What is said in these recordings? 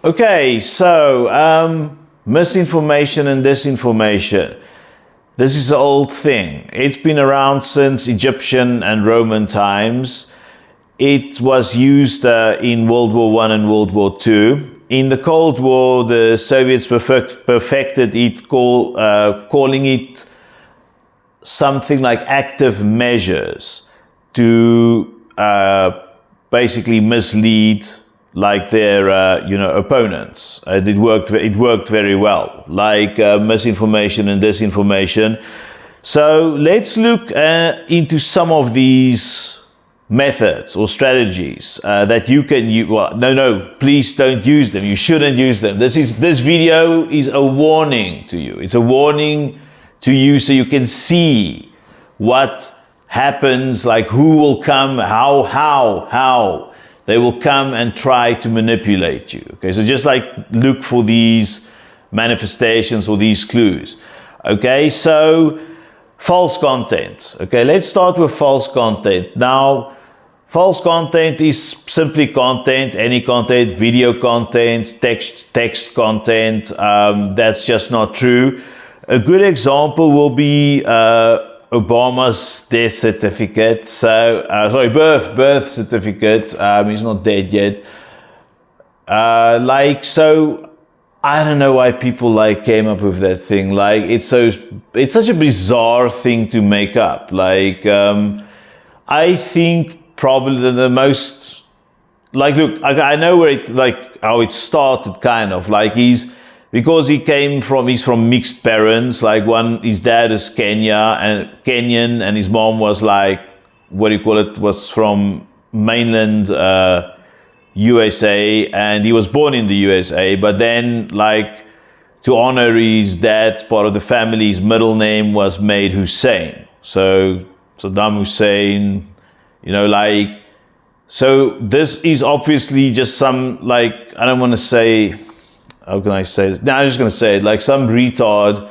Okay, so misinformation and disinformation. This is an old thing. It's been around since Egyptian and Roman times. It was used in World War I and World War II. In the Cold War, the Soviets perfected it, calling it something like active measures to basically mislead like their opponents. It worked very well, like misinformation and disinformation. So let's look into some of these methods or strategies that you can use. Well, no, please don't use them. You shouldn't use them. This video is a warning to you. It's a warning to you so you can see what happens, like who will come, how they will come and try to manipulate you. Okay, so just like look for these manifestations or these clues. Okay, so false content. Okay, let's start with false content. Now, false content is simply content, any content, video content, text content, that's just not true. A good example will be Obama's death certificate. So, birth certificate. He's not dead yet. So, I don't know why people came up with that thing. It's such a bizarre thing to make up. I think probably the most, look, I know where how it started, kind of. Because he's from mixed parents. His dad is Kenyan, and his mom was was from mainland USA, and he was born in the USA. But then, to honor his dad's part of the family, his middle name was made Hussein. So Saddam Hussein, So this is obviously just some I don't want to say. How can I say this? I'm just going to say it, some retard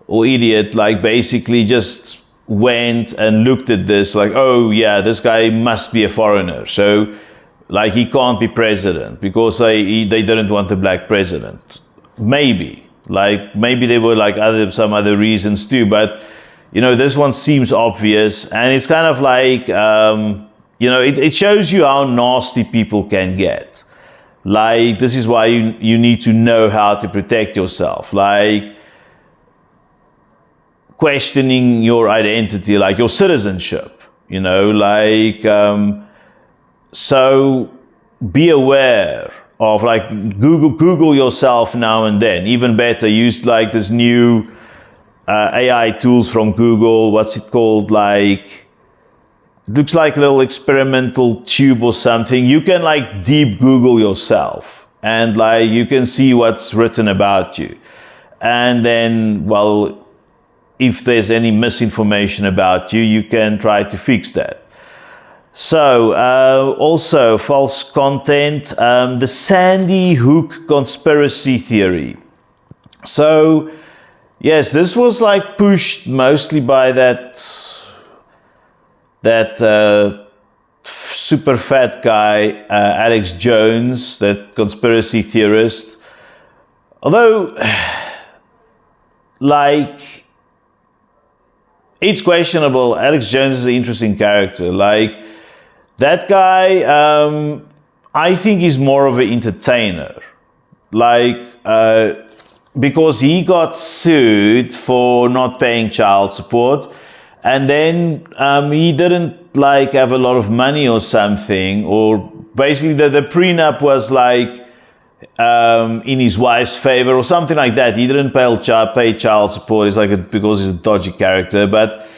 or idiot, basically just went and looked at this, oh yeah, this guy must be a foreigner. So, he can't be president because they didn't want a black president. Maybe. Maybe there were some other reasons too, but, this one seems obvious, and it's kind of it shows you how nasty people can get. This is why you need to know how to protect yourself. Questioning your identity, your citizenship, so be aware of, Google yourself now and then. Even better, use this new AI tools from Google. What's it called? Looks like a little experimental tube or something. You can deep Google yourself, and you can see what's written about you. And then, if there's any misinformation about you, you can try to fix that. So, also false content, the Sandy Hook conspiracy theory. So, yes, this was pushed mostly by that super fat guy, Alex Jones, that conspiracy theorist. Although, it's questionable. Alex Jones is an interesting character. That guy, I think he's more of an entertainer. Because he got sued for not paying child support. And then he didn't have a lot of money or something, or basically the prenup was in his wife's favor or something like that. He didn't pay child support. It's because he's a dodgy character, but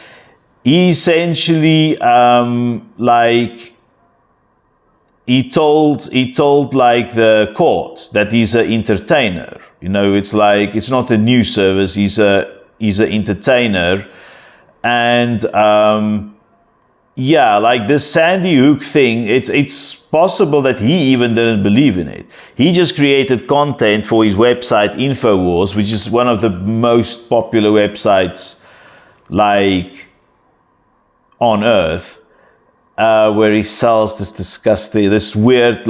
he essentially he told the court that he's an entertainer. It's not a news service. He's an entertainer. And this Sandy Hook thing, it's possible that he even didn't believe in it. He just created content for his website InfoWars, which is one of the most popular websites on earth, where he sells this weird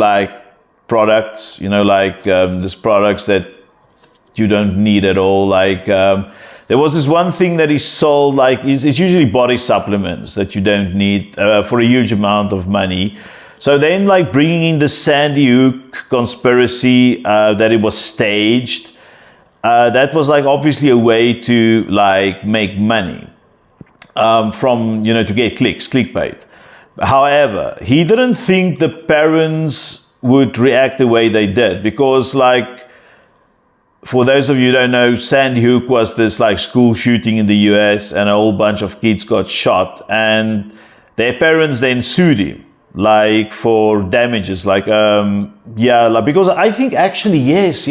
products, like these products that you don't need at all. Like there was this one thing that he sold, like it's usually body supplements that you don't need for a huge amount of money. So then, like, bringing in the Sandy Hook conspiracy, that it was staged, that was like obviously a way to like make money from, to get clicks, clickbait. However, he didn't think the parents would react the way they did, because like, for those of you who don't know, Sandy Hook was this like school shooting in the US, and a whole bunch of kids got shot, and their parents then sued him, like for damages, like because I think actually yes,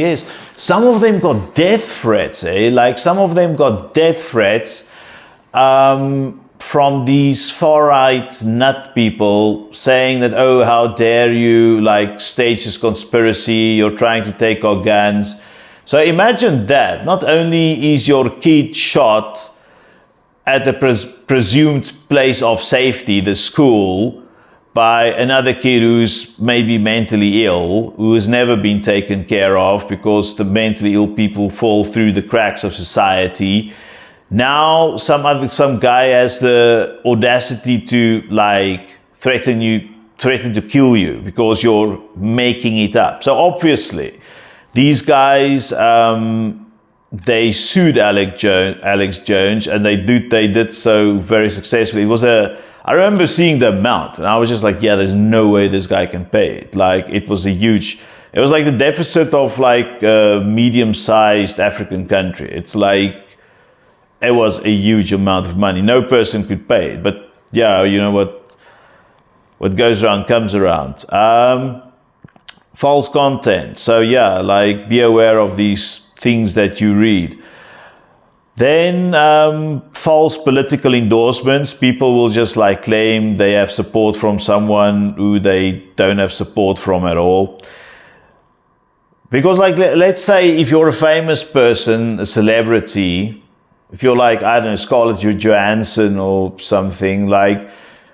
some of them got death threats, like some of them got death threats from these far-right nut people saying that, oh, how dare you like stage this conspiracy, you're trying to take our guns. So imagine that. Not only is your kid shot at the presumed place of safety, the school, by another kid who's maybe mentally ill, who has never been taken care of, because the mentally ill people fall through the cracks of society. Now some guy has the audacity to like threaten to kill you because you're making it up. So obviously, these guys, they sued Alex Jones, and they did so very successfully. I remember seeing the amount, and I was just like, yeah, there's no way this guy can pay it. Like, it was like the deficit of like a medium-sized African country. It's like, it was a huge amount of money. No person could pay it. But yeah, what goes around comes around. False content. So yeah, like, be aware of these things that you read. Then false political endorsements. People will just like claim they have support from someone who they don't have support from at all. Because like, let's say if you're a famous person, a celebrity, if you're like, I don't know, Scarlett Johansson or something, like,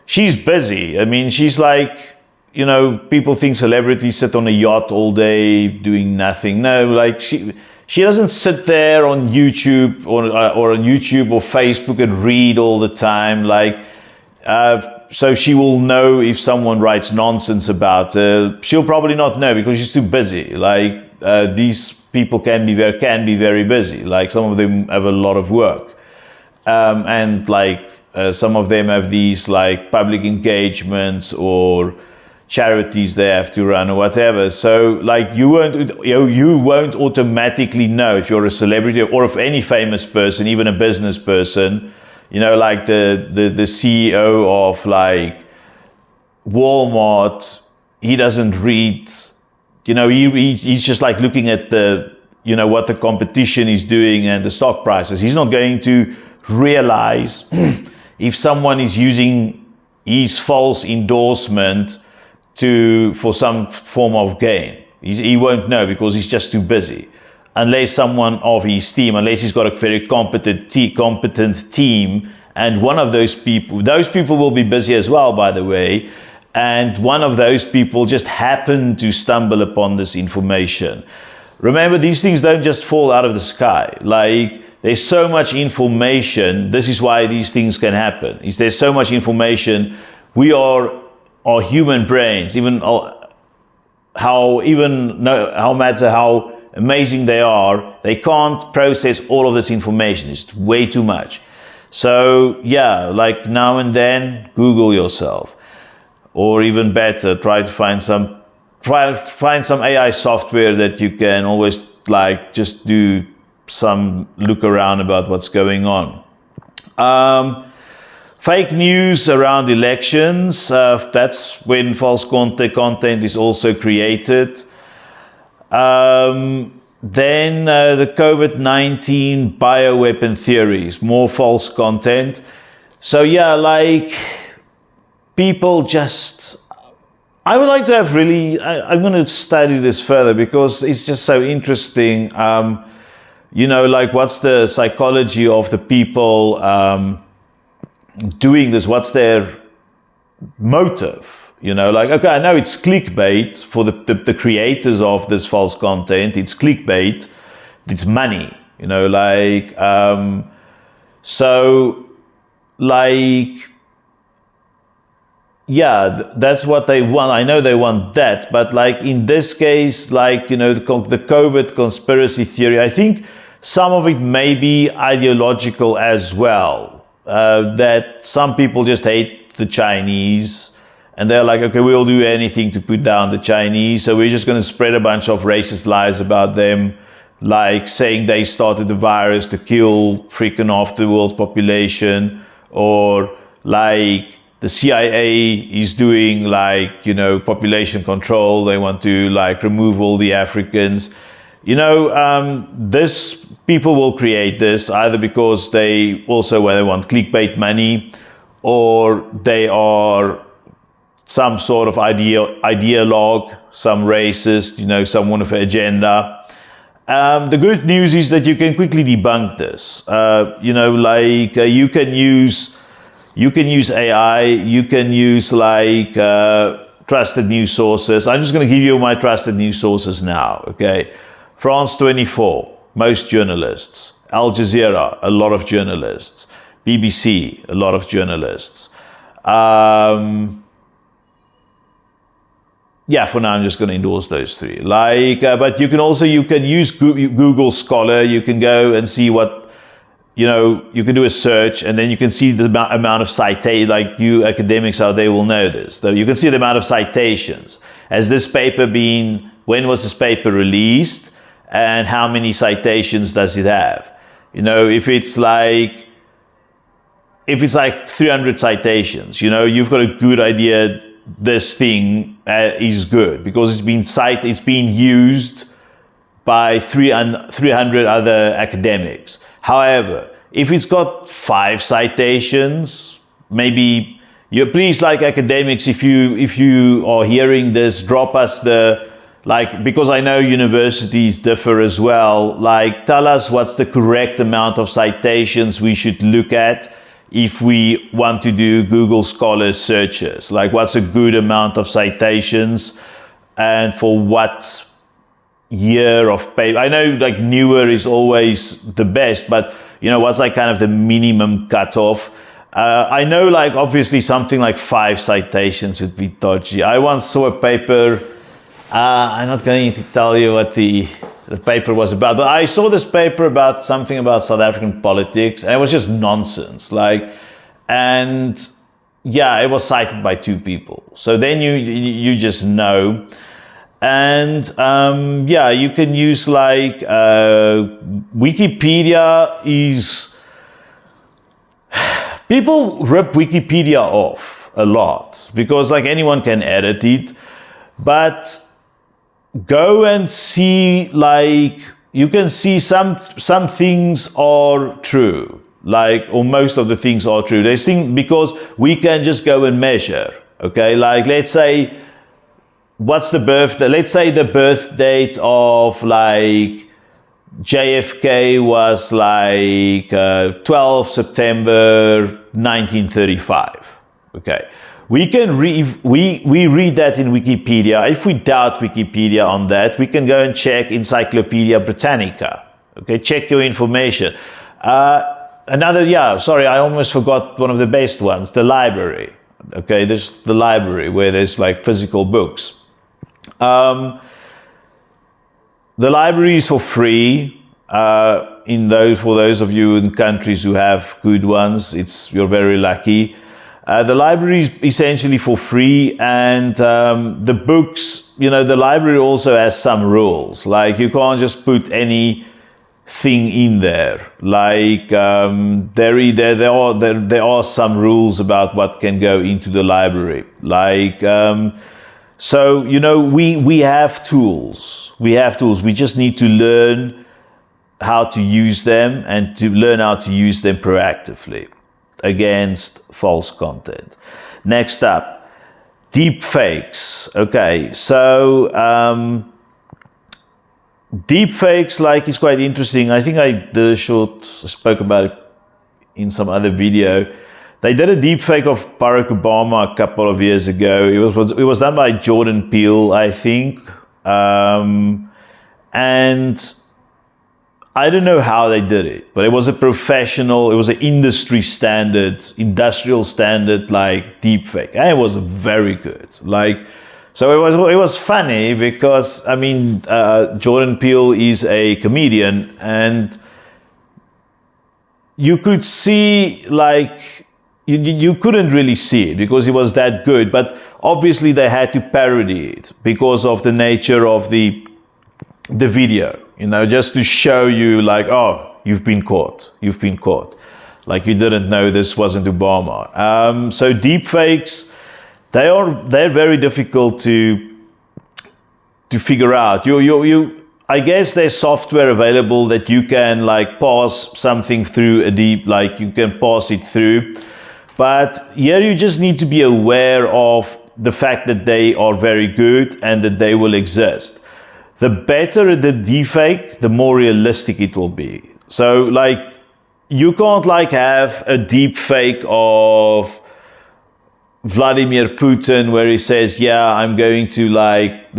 she's busy. I mean, she's like, people think celebrities sit on a yacht all day doing nothing. No, like, she doesn't sit there on YouTube or on YouTube or Facebook and read all the time. Like, so she will know if someone writes nonsense about her. She'll probably not know because she's too busy. Like, these people can be very busy. Like, some of them have a lot of work, and like some of them have these like public engagements or charities they have to run or whatever. So like, you won't automatically know if you're a celebrity or if any famous person, even a business person, like the CEO of like Walmart, he doesn't read, he's just like looking at the, what the competition is doing and the stock prices. He's not going to realize if someone is using his false endorsement for some form of gain. He won't know because he's just too busy. Unless someone of his team, unless he's got a very competent team, and one of those people will be busy as well, by the way, and one of those people just happened to stumble upon this information. Remember, these things don't just fall out of the sky. Like, there's so much information. This is why these things can happen. There's so much information. Our human brains, no matter how amazing they are, they can't process all of this information. It's way too much. So yeah, like, now and then, Google yourself, or even better, try to find some AI software that you can always like just do some look around about what's going on. Fake news around elections, that's when false content is also created. Then the COVID-19 bioweapon theories, more false content. So yeah, like, people just, I would like to have really, I'm going to study this further because it's just so interesting. Like, what's the psychology of the people doing this? What's their motive? You know, like, okay, I know it's clickbait for the creators of this false content. It's clickbait. It's money, you know, like, so, like, yeah, that's what they want. I know they want that, but like in this case, like, you know, the COVID conspiracy theory, I think some of it may be ideological as well. That some people just hate the Chinese and they're like, okay, we'll do anything to put down the Chinese. So we're just going to spread a bunch of racist lies about them, like saying they started the virus to kill freaking off the world's population, or like the CIA is doing like, you know, population control. They want to like remove all the Africans. You know, this people will create this either because they also want clickbait money, or they are some sort of ideologue, some racist, you know, someone with an agenda. The good news is that you can quickly debunk this. You know, like you can use AI, you can use like trusted news sources. I'm just going to give you my trusted news sources now. Okay, France 24, most journalists. Al Jazeera, a lot of journalists. BBC, a lot of journalists. Yeah, for now I'm just going to endorse those three. Like, but you can use Google Scholar. You can go and see what, you know, you can do a search and then you can see the amount of citation. Like, you academics out there will know this. So you can see the amount of citations. Has this paper been? When was this paper released? And how many citations does it have? You know, if it's like 300 citations, you know, you've got a good idea this thing is good because it's been used by 300 other academics. However, if it's got 5 citations, maybe please, like, academics, if you are hearing this, drop us because I know universities differ as well. Like, tell us what's the correct amount of citations we should look at if we want to do Google Scholar searches. Like, what's a good amount of citations and for what year of paper? I know like newer is always the best, but you know, what's like kind of the minimum cutoff? I know, like, obviously something like 5 citations would be dodgy. I once saw a paper, I'm not going to tell you what the paper was about, but I saw this paper about something about South African politics, and it was just nonsense. Like, and yeah, it was cited by 2 people. So then you just know. And yeah, you can use like Wikipedia is. People rip Wikipedia off a lot because like anyone can edit it, but go and see, like, you can see some things are true, like, or most of the things are true. They think because we can just go and measure, okay? Like, let's say, what's the birthday? Let's say the birth date of like JFK was like 12 September 1935. Okay, we can we read that in Wikipedia. If we doubt Wikipedia on that, we can go and check Encyclopedia Britannica. Okay, check your information. Sorry, I almost forgot one of the best ones, the library. Okay, there's the library where there's like physical books. The library is for free. For those of you in countries who have good ones, you're very lucky. The library is essentially for free, and the books, you know, the library also has some rules. Like, you can't just put anything in there. Like, there are some rules about what can go into the library. Like, so, you know, we have tools. We have tools. We just need to learn how to use them and to learn how to use them proactively against false content. Next up, deep fakes. Okay, so deep fakes, like, is quite interesting. I think I spoke about it in some other video. They did a deep fake of Barack Obama a couple of years ago. It was done by Jordan Peele, I think. And I don't know how they did it, but it was a professional, it was an industrial standard, like deep fake. And it was very good. So it was funny because, I mean, Jordan Peele is a comedian, and you could see, like, you couldn't really see it because it was that good, but obviously they had to parody it because of the nature of the video, just to show you, like, oh, you've been caught, like you didn't know this wasn't Obama. So deep fakes, they're very difficult to figure out. I guess there's software available that you can, like, pass something through you can pass it through. But here you just need to be aware of the fact that they are very good and that they will exist. The better the deepfake, the more realistic it will be. So, like, you can't, like, have a deepfake of Vladimir Putin where he says, yeah, I'm going to, like,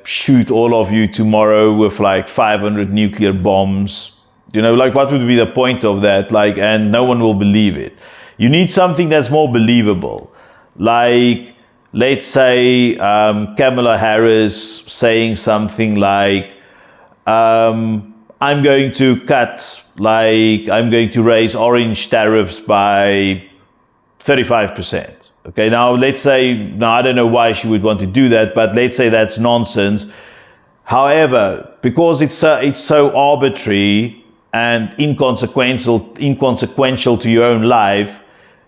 shoot all of you tomorrow with, like, 500 nuclear bombs. Like, what would be the point of that? Like, and no one will believe it. You need something that's more believable. Like, let's say Kamala Harris saying something like, I'm going to raise orange tariffs by 35%. Okay, now let's say, I don't know why she would want to do that, but let's say that's nonsense. However, because it's so arbitrary and inconsequential to your own life,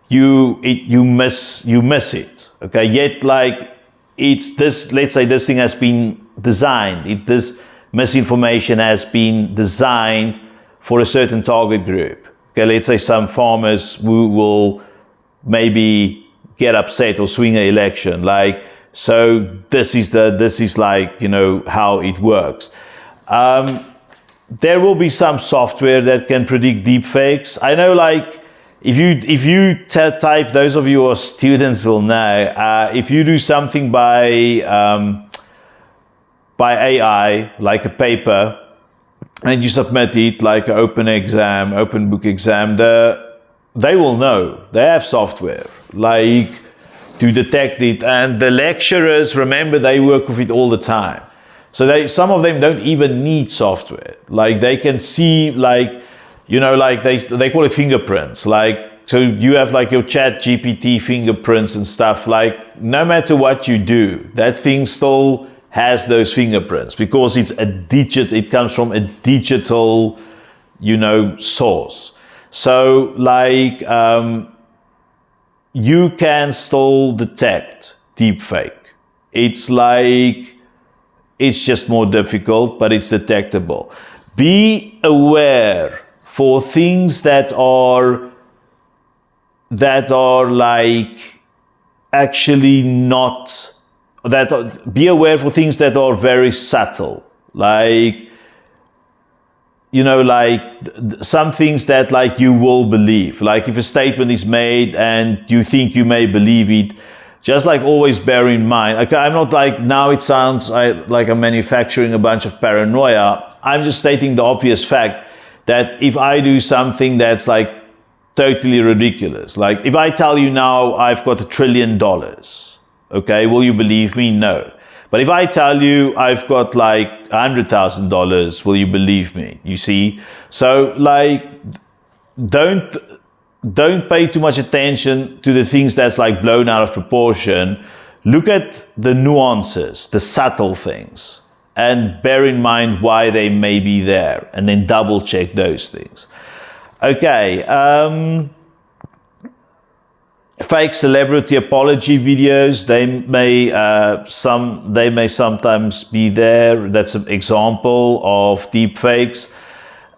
you miss it. Okay, yet, like, it's this, let's say this thing has been designed, this misinformation has been designed for a certain target group. Okay, let's say some farmers who will maybe get upset or swing an election. Like, so this is like, how it works. There will be some software that can predict deepfakes. I know, like, if you type, those of you who are students will know, if you do something by AI, like a paper, and you submit it, like an open book exam, they will know. They have software, like, to detect it. And the lecturers, remember, they work with it all the time. So some of them don't even need software. Like, they can see, like, like they call it fingerprints. Like, so you have, like, your Chat GPT fingerprints and stuff. Like, no matter what you do, that thing still has those fingerprints because it comes from a digital, source. So, like, you can still detect deepfake. It's just more difficult, but it's detectable. Be aware for things that are like actually not, be aware for things that are very subtle, like, some things that, like, you will believe. Like, if a statement is made and you think you may believe it, just, like, always bear in mind, okay, I'm not, like, now it sounds like I'm manufacturing a bunch of paranoia. I'm just stating the obvious fact that if I do something that's, like, totally ridiculous, like, if I tell you now I've got $1 trillion, okay, will you believe me? No. But if I tell you I've got, like, $100,000, will you believe me? You see? So, like, don't pay too much attention to the things that's, like, blown out of proportion. Look at the nuances, the subtle things, and bear in mind why they may be there, and then double check those things. Okay, fake celebrity apology videos, they may sometimes be there. That's an example of deepfakes.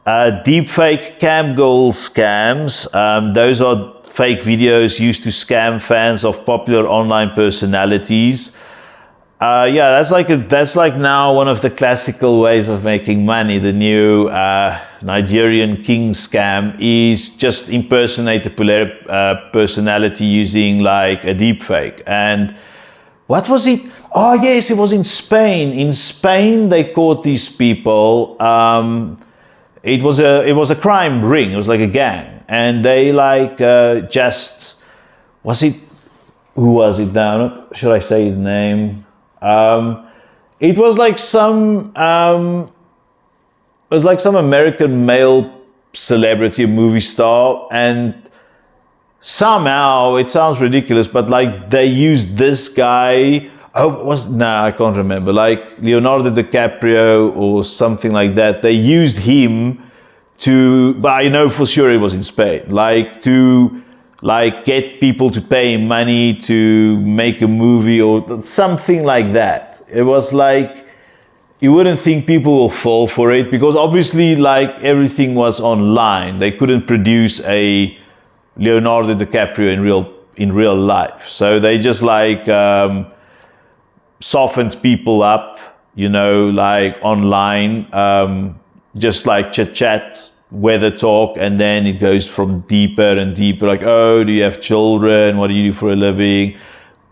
Deepfake cam girl scams, those are fake videos used to scam fans of popular online personalities. Yeah, that's like now one of the classical ways of making money. The new Nigerian king scam is just impersonate the personality using like a deep fake. And what was it? Oh yes, it was in Spain. In Spain, they caught these people. It was a crime ring. It was like a gang, and they like just was it? Who was it now? Not should I say his name? It was like some American male celebrity, movie star, and somehow it sounds ridiculous, but like they used this guy. I can't remember. Like Leonardo DiCaprio or something like that. They used him but I know for sure it was in Spain. Like get people to pay money to make a movie or something like that. It was like, you wouldn't think people will fall for it because obviously like everything was online. They couldn't produce a Leonardo DiCaprio in real life. So they just like softened people up, like online, just like chit chat, weather talk, and then it goes from deeper and deeper, like, oh, do you have children, what do you do for a living,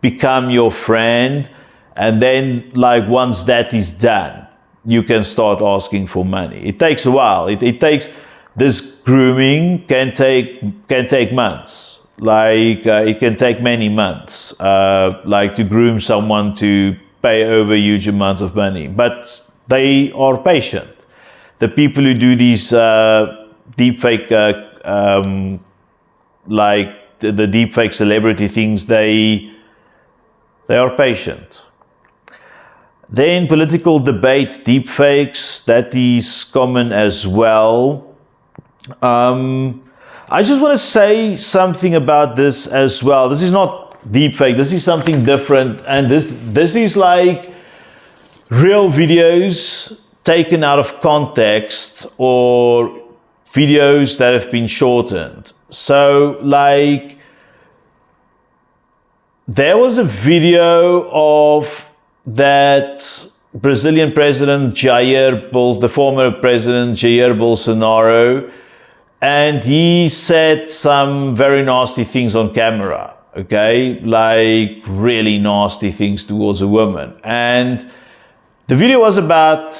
become your friend, and then like once that is done, you can start asking for money. It takes a while. It takes, this grooming can take months, like it can take many months, like to groom someone to pay over huge amounts of money, but they are patient. The people who do these deepfake, like the deepfake celebrity things, they are patient. Then political debates, deepfakes, that is common as well. I just want to say something about this as well. This is not deepfake. This is something different, and this is like real videos taken out of context or videos that have been shortened. So like there was a video of that Brazilian president the former president Jair Bolsonaro, and he said some very nasty things on camera, okay? Like really nasty things towards a woman. And the video was about,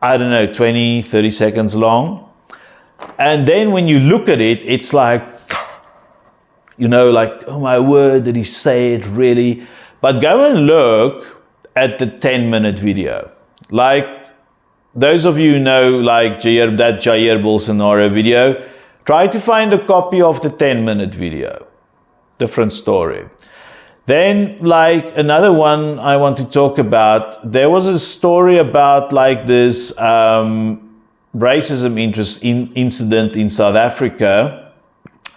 I don't know, 20, 30 seconds long. And then when you look at it, it's like, like, oh my word, did he say it really? But go and look at the 10-minute video. Like, those of you who know, like, that Jair Bolsonaro video, try to find a copy of the 10-minute video. Different story. Then, like, another one I want to talk about, there was a story about, like, this racism incident in South Africa.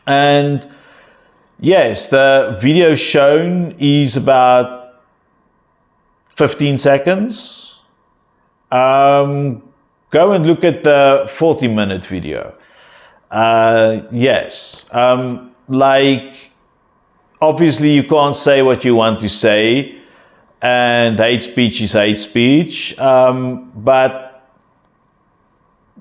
And, yes, the video shown is about 15 seconds. Go and look at the 40-minute video. Yes, like, obviously, you can't say what you want to say, and hate speech is hate speech, but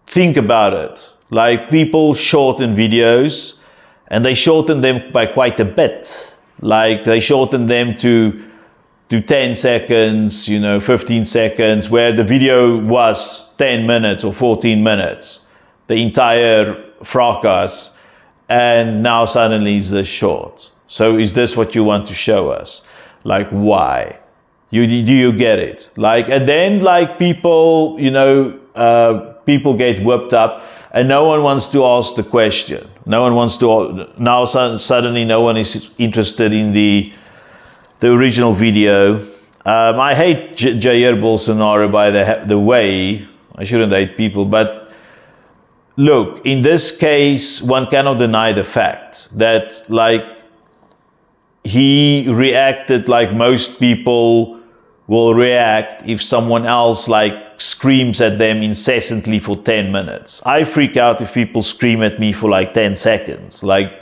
think about it. Like, people shorten videos, and they shorten them by quite a bit. Like, they shorten them to 10 seconds, 15 seconds, where the video was 10 minutes or 14 minutes, the entire fracas, and now suddenly it's this short. So is this what you want to show us? Like, why? Do you get it? Like, and then like people, people get whipped up and no one wants to ask the question. No one wants to, now suddenly no one is interested in the original video. I hate Jair Bolsonaro by the way. I shouldn't hate people, but look, in this case, one cannot deny the fact that like, he reacted like most people will react if someone else like screams at them incessantly for 10 minutes. I freak out if people scream at me for like 10 seconds. Like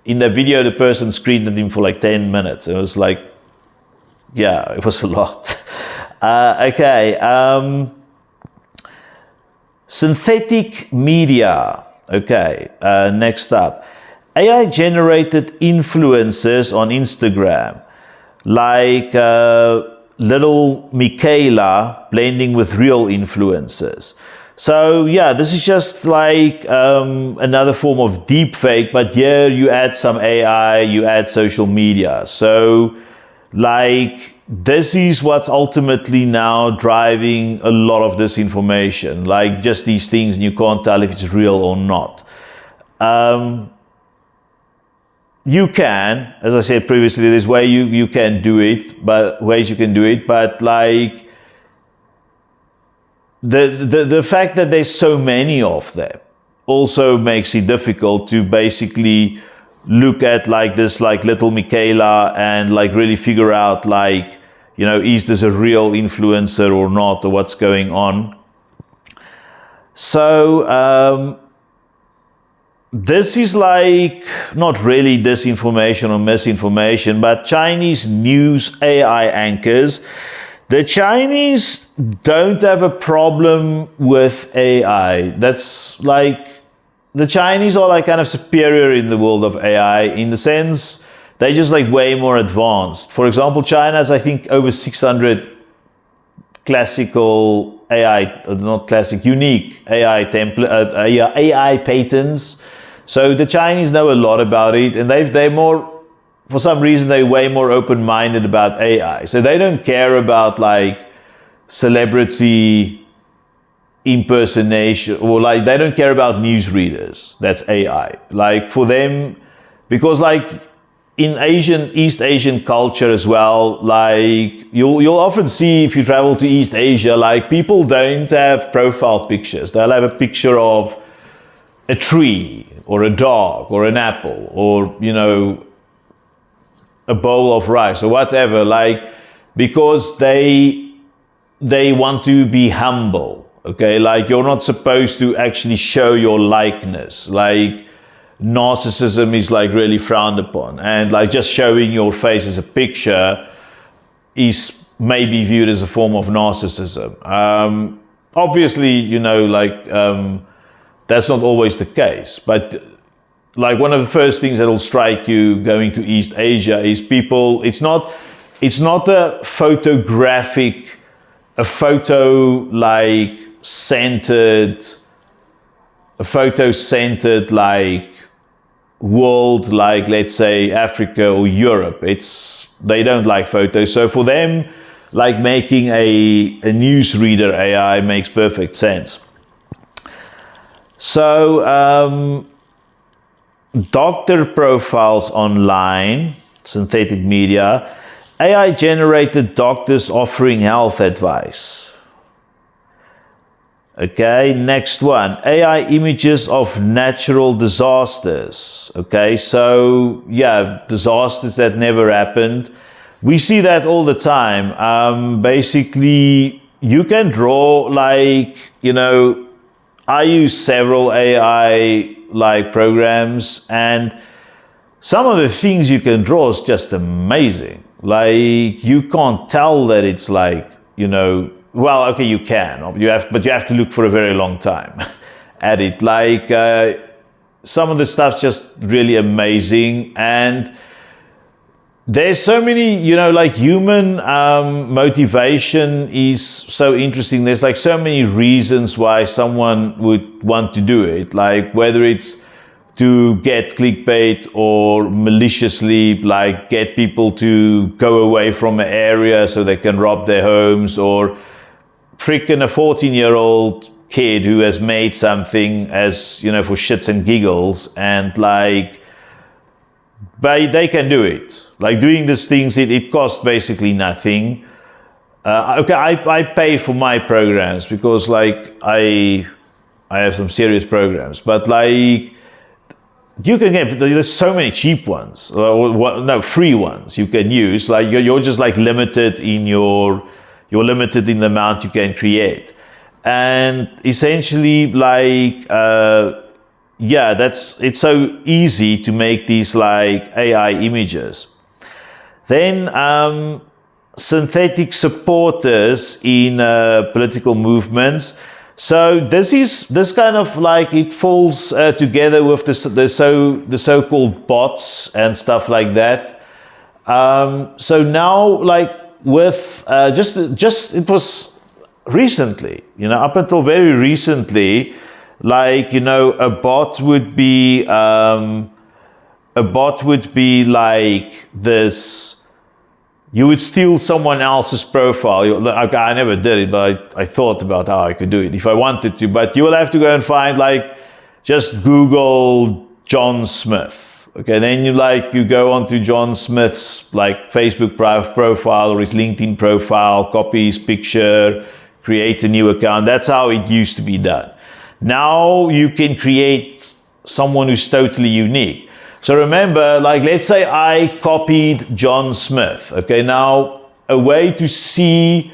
in the video, the person screamed at him for like 10 minutes. It was like, yeah, it was a lot. Okay. Synthetic media. Okay. Next up. AI generated influencers on Instagram, like little Michaela blending with real influencers. So yeah, this is just like another form of deep fake, but here you add some AI, you add social media. So like this is what's ultimately now driving a lot of this information, like just these things and you can't tell if it's real or not. You can, as I said previously, there's way you can do it, but ways you can do it, but like the fact that there's so many of them also makes it difficult to basically look at like this like little Michaela and like really figure out like, you know, is this a real influencer or not, or what's going on. So this is like not really disinformation or misinformation, but Chinese news AI anchors. The Chinese don't have a problem with AI. That's like, the Chinese are like kind of superior in the world of AI in the sense they're just like way more advanced. For example, China has I think over 600 classical AI, not classic, unique AI template, AI patents. So the Chinese know a lot about it, and they're more, for some reason, they're way more open-minded about AI. So they don't care about like celebrity impersonation, or like they don't care about newsreaders. That's AI. Like for them, because like in East Asian culture as well, like you'll often see if you travel to East Asia, like people don't have profile pictures. They'll have a picture of a tree or a dog or an apple or, you know, a bowl of rice or whatever, like because they want to be humble. Okay, like you're not supposed to actually show your likeness. Like narcissism is like really frowned upon, and like just showing your face as a picture is maybe viewed as a form of narcissism. Obviously, you know, like that's not always the case, but like one of the first things that will strike you going to East Asia is people, it's not a photographic, a photo like centered, a photo centered like world, like let's say Africa or Europe. They don't like photos. So for them, like making a newsreader AI makes perfect sense. So doctor profiles online, synthetic media, AI generated doctors offering health advice. Okay, next one, AI images of natural disasters. Okay, so yeah, disasters that never happened. We see that all the time. Basically, you can draw like, you know, I use several AI like programs, and some of the things you can draw is just amazing. Like you can't tell that it's like, you know, well, okay, you can, but you have to look for a very long time at it. Like some of the stuff's just really amazing, and there's so many, you know, like human motivation is so interesting. There's like so many reasons why someone would want to do it, like whether it's to get clickbait or maliciously like get people to go away from an area so they can rob their homes, or freaking a 14-year-old kid who has made something as, you know, for shits and giggles, and like but they can do it. Like doing these things, it costs basically nothing. Okay, I pay for my programs because like I have some serious programs, but like you can get, there's so many cheap ones, free ones you can use. Like you're just like limited in you're limited in the amount you can create, and essentially like yeah, it's so easy to make these like AI images. Then synthetic supporters in political movements. So this kind of like, it falls together with the so-called bots and stuff like that. So now, like with just it was recently, up until very recently, like, a bot would be like this. You would steal someone else's profile. I never did it, but I thought about how I could do it if I wanted to. But you will have to go and find, like, just Google John Smith. Okay, then you go onto John Smith's like Facebook profile or his LinkedIn profile, copy his picture, create a new account. That's how it used to be done. Now you can create someone who's totally unique. So remember, like, let's say I copied John Smith. Okay, now a way to see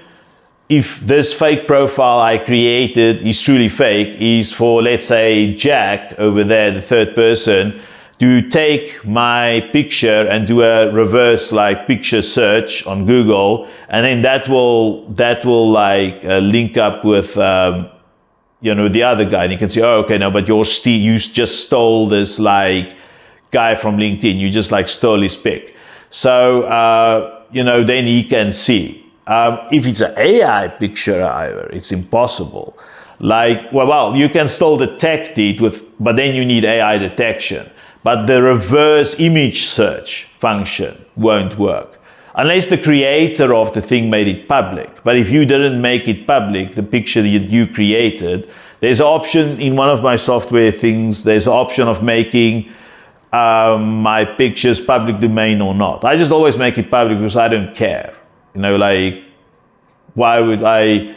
if this fake profile I created is truly fake is for, let's say, Jack over there, the third person, to take my picture and do a reverse like picture search on Google, and then that will like link up with the other guy, and you can say, oh, okay, no, but you just stole this like guy from LinkedIn. You just like stole his pic. So, then he can see. If it's an AI picture, however, it's impossible. Like, well, you can still detect it but then you need AI detection. But the reverse image search function won't work unless the creator of the thing made it public. But if you didn't make it public, the picture that you created, there's an option in one of my software things, there's an option of making my pictures public domain or not. I just always make it public because I don't care. Like, why would I,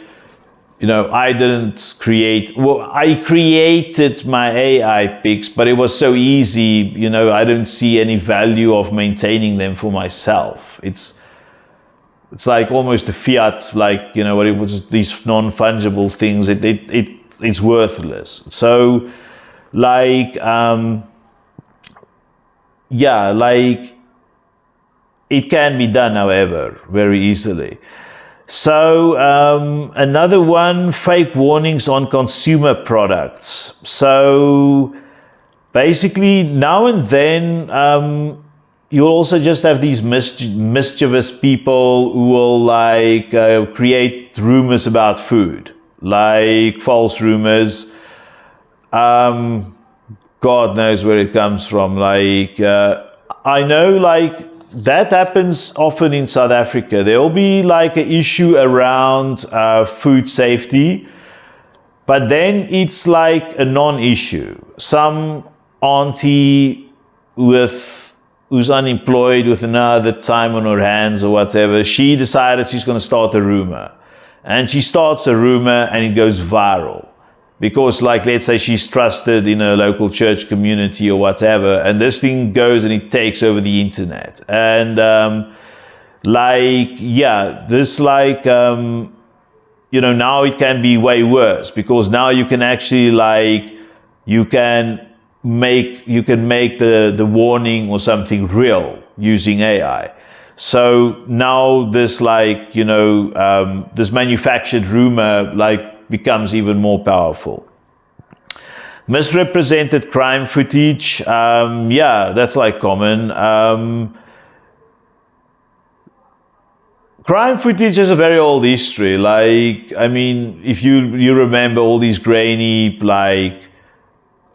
I didn't create, I created my AI pics, but it was so easy, I don't see any value of maintaining them for myself. It's like almost a fiat, like, what it was, these non-fungible things, it's worthless. So, like, yeah, like, it can be done, however, very easily. So another one, fake warnings on consumer products. So basically, now and then, you'll also just have these mischievous people who will like create rumors about food, like false rumors. God knows where it comes from. Like, I know, like, that happens often in South Africa. There'll be like an issue around food safety, but then it's like a non-issue. Some auntie who's unemployed with another time on her hands or whatever, she decided she's going to start a rumor. And she starts a rumor and it goes viral. Because, like, let's say she's trusted in a local church community or whatever, and this thing goes and it takes over the internet. And, now it can be way worse, because now you can actually, like, you can make the warning or something real using AI. So now this, like, this manufactured rumor, like, becomes even more powerful. Misrepresented crime footage, that's like common. Crime footage is a very old history. Like, I mean, if you remember all these grainy, like,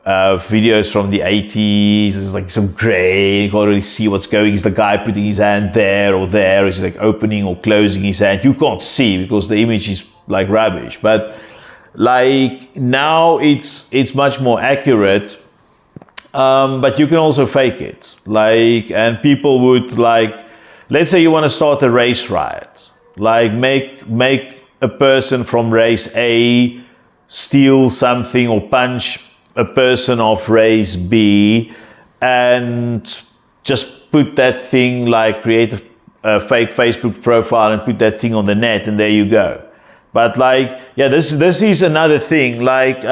videos from the 80s, it's like some gray, you can't really see what's going. Is the guy putting his hand there or there? Is he like opening or closing his hand? You can't see because the image is like rubbish. But like now it's much more accurate, but you can also fake it. Like, and people would, like, let's say you want to start a race riot, like make a person from race A steal something or punch a person of race B, and just put that thing, like create a fake Facebook profile and put that thing on the net, and there you go. But like, yeah, this is another thing. Like,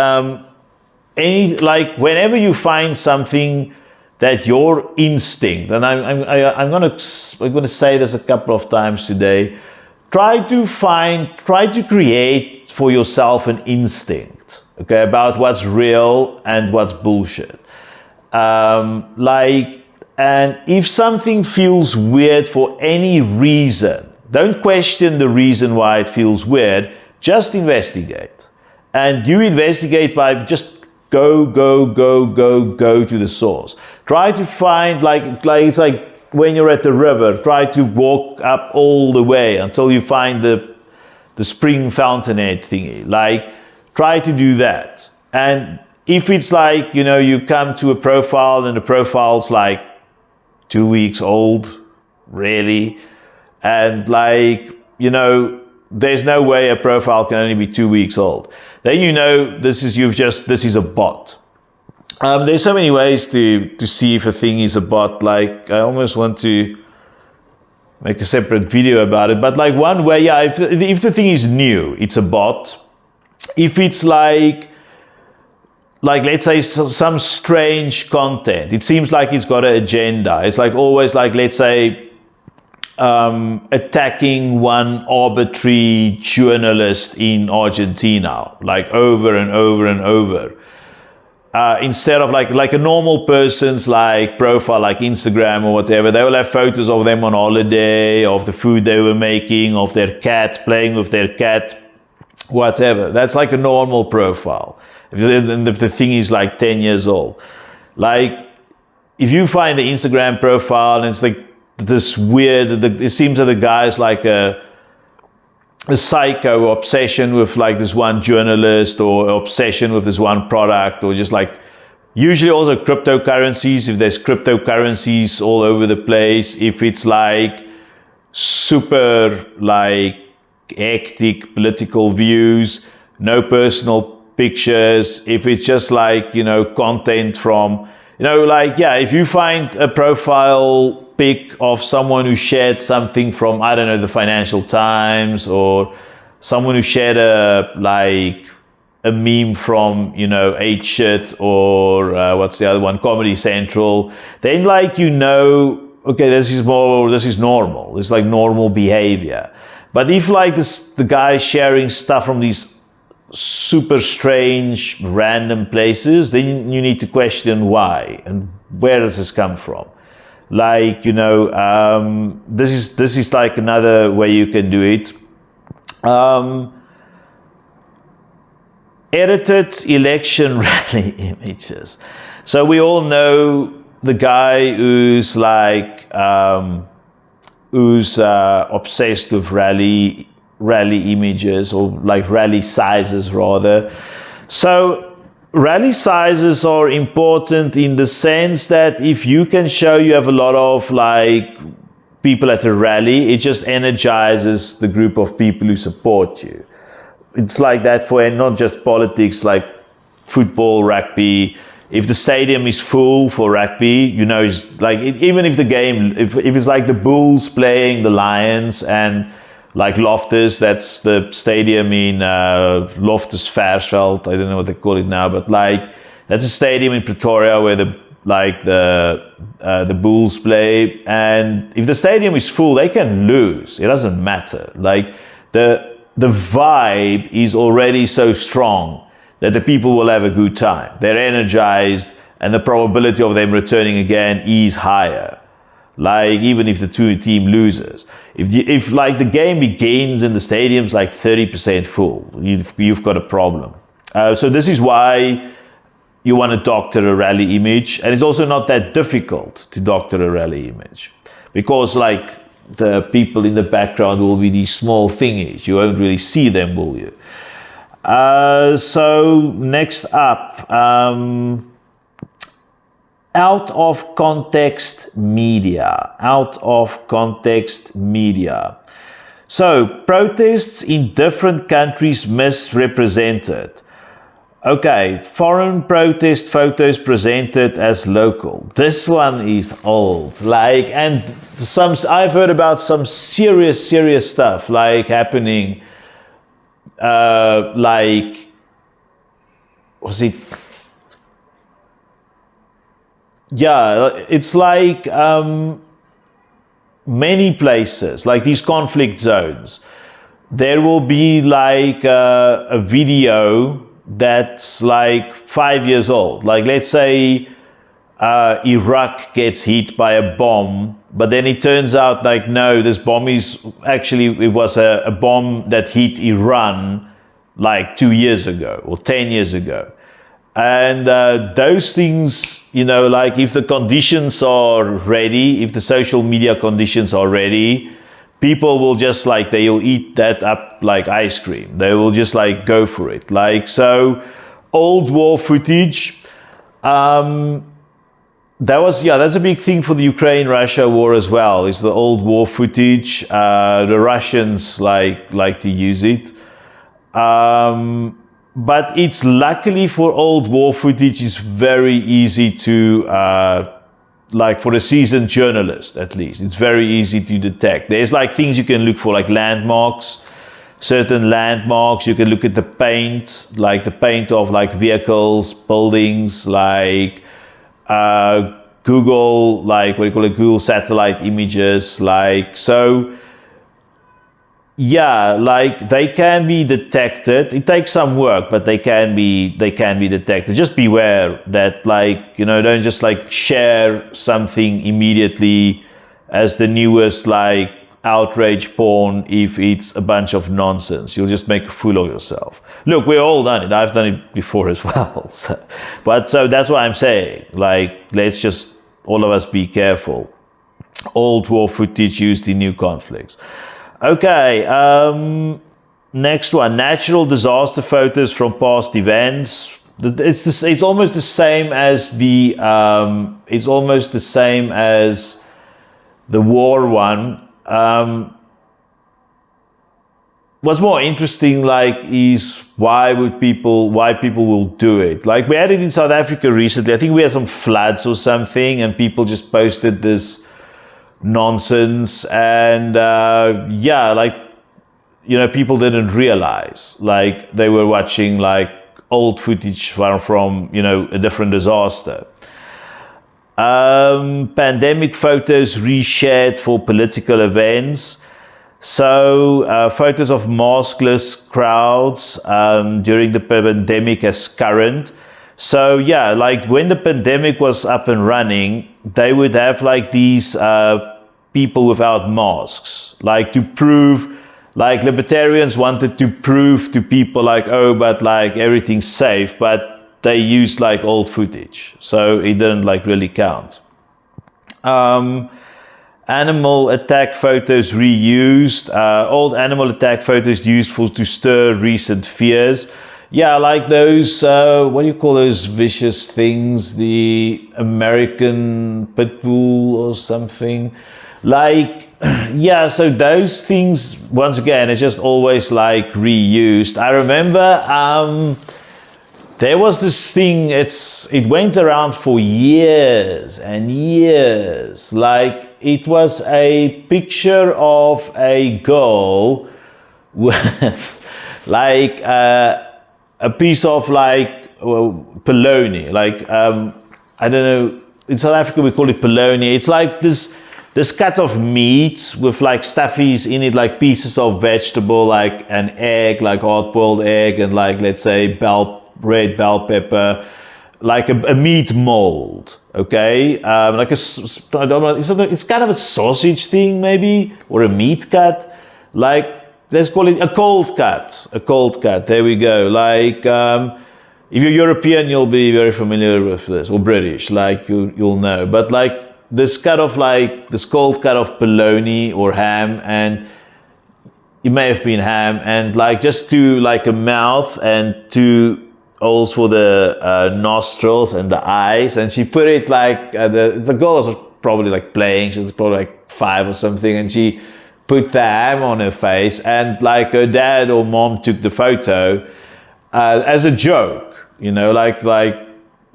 whenever you find something that your instinct, and I'm going to say this a couple of times today, try to create for yourself an instinct, okay, about what's real and what's bullshit. And if something feels weird for any reason, don't question the reason why it feels weird, just investigate. And you investigate by just go to the source. Try to find, like it's like when you're at the river, try to walk up all the way until you find the spring fountainhead thingy. Like, try to do that. And if it's like, you come to a profile and the profile's like 2 weeks old, really, and there's no way a profile can only be 2 weeks old, then this is a bot. There's so many ways to see if a thing is a bot. Like, I almost want to make a separate video about it, but like one way, if the thing is new, it's a bot. If it's like let's say some strange content, it seems like it's got an agenda. It's like always like, let's say, attacking one arbitrary journalist in Argentina, like over and over and over. Instead of like a normal person's like profile, like Instagram or whatever, they will have photos of them on holiday, of the food they were making, of their cat, playing with their cat, whatever. That's like a normal profile. If the thing is like 10 years old. Like, if you find the Instagram profile and it's like this weird, it seems that the guy is like a psycho obsession with like this one journalist, or obsession with this one product, or just like, usually also cryptocurrencies, if there's cryptocurrencies all over the place, if it's like super like hectic political views, no personal pictures, if it's just like, content from, if you find a profile pic of someone who shared something from, I don't know, the Financial Times, or someone who shared a meme from, 8shit, or what's the other one, Comedy Central, then okay, this is normal. It's like normal behavior. But if like the guy sharing stuff from these super strange random places, then you need to question why and where does this come from. Like, this is like another way you can do it. Edited election rally images. So we all know the guy who's like obsessed with rally images, or like rally sizes rather. So rally sizes are important in the sense that if you can show you have a lot of like people at a rally, it just energizes the group of people who support you. It's like that for not just politics, like football, rugby. If the stadium is full for rugby, it's like, even if the game, if it's like the Bulls playing the Lions, and like Loftus, that's the stadium in Loftus Versfeld, I don't know what they call it now, but like that's a stadium in Pretoria where the Bulls play, and if the stadium is full, they can lose. It doesn't matter. Like the vibe is already so strong that the people will have a good time. They're energized, and the probability of them returning again is higher. Like, even if the team loses, if like the game begins and the stadium's like 30% full, you've got a problem. So this is why you want to doctor a rally image, and it's also not that difficult to doctor a rally image, because like the people in the background will be these small thingies. You won't really see them, will you? So next up, out of context media. So protests in different countries misrepresented. Okay, foreign protest photos presented as local. This one is old. And I've heard about some serious stuff happening. Was it yeah, it's like many places, like these conflict zones, there will be like a video that's like 5 years old. Like, let's say Iraq gets hit by a bomb, but then it turns out like, no, this bomb is actually, it was a bomb that hit Iran like 2 years ago or 10 years ago. And those things, you know, like if the conditions are ready, if the social media conditions are ready, people will just like, they'll eat that up like ice cream. They will just like go for it. Like, so old war footage, that's a big thing for the Ukraine-Russia war as well, is the old war footage. The Russians like to use it. But it's luckily for old war footage, it's very easy to, like for a seasoned journalist at least, it's very easy to detect. There's like things you can look for, like landmarks, certain landmarks. You can look at the paint, like the paint of like vehicles, buildings, like Google, like what do you call it, Google satellite images, like, so yeah, like they can be detected. It takes some work, but they can be detected. Just beware that, like, you know, don't just like share something immediately as the newest like outrage porn if it's a bunch of nonsense. You'll just make a fool of yourself. Look, we've all done it. I've done it before as well. So that's what I'm saying. Like, let's just all of us be careful. Old war footage used in new conflicts. Okay, next one, natural disaster photos from past events. It's almost the same as the war one. What's more interesting, like, is why people will do it. Like, we had it in South Africa recently. I think we had some floods or something, and people just posted this nonsense, and like, you know, people didn't realize like they were watching like old footage from you know, a different disaster. Pandemic photos reshared for political events. So photos of maskless crowds during the pandemic as current. So yeah, like when the pandemic was up and running, they would have like these people without masks, like to prove, like libertarians wanted to prove to people like, oh, but like everything's safe, but they used like old footage, so it didn't like really count. Animal attack photos reused. Old animal attack photos used to stir recent fears. Yeah, like those, what do you call those vicious things? The American pit bull or something. Like, yeah, so those things, once again, it's just always like reused. I remember there was this thing, it went around for years and years. Like, it was a picture of a girl with like a piece of like polony, like I don't know, in South Africa we call it polony. It's like this cut of meat with like stuffies in it, like pieces of vegetable, like an egg, like hard-boiled egg, and like, let's say, red bell pepper, like a meat mold, okay? Like I don't know, it's kind of a sausage thing maybe, or a meat cut, like, let's call it a cold cut, there we go. Like, if you're European, you'll be very familiar with this, or British, like you'll know. But like this cold cut of bologna or ham, and it may have been ham, and like just to like a mouth and two holes for the nostrils and the eyes, and she put it like the girl was probably like playing, she was probably like 5 or something, and she put the ham on her face, and like her dad or mom took the photo as a joke, you know, like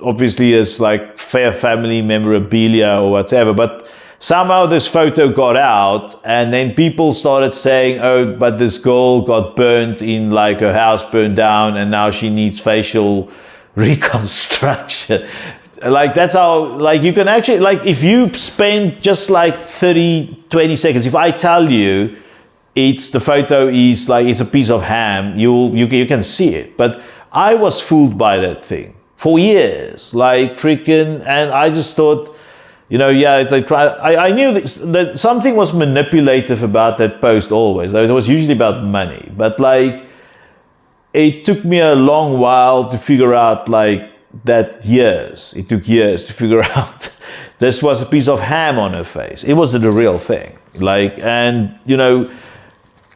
obviously as like fair family memorabilia or whatever. But somehow this photo got out, and then people started saying, oh, but this girl got burnt in, like her house burned down, and now she needs facial reconstruction. Like that's how, like you can actually, like if you spend just like 30-20 seconds, if I tell you the photo is like it's a piece of ham, you can see it. But I was fooled by that thing for years, like freaking, and I just thought, yeah, I knew that something was manipulative about that post always. It was usually about money, but like it took me a long while to figure out it took years to figure out this was a piece of ham on her face. It wasn't a real thing. And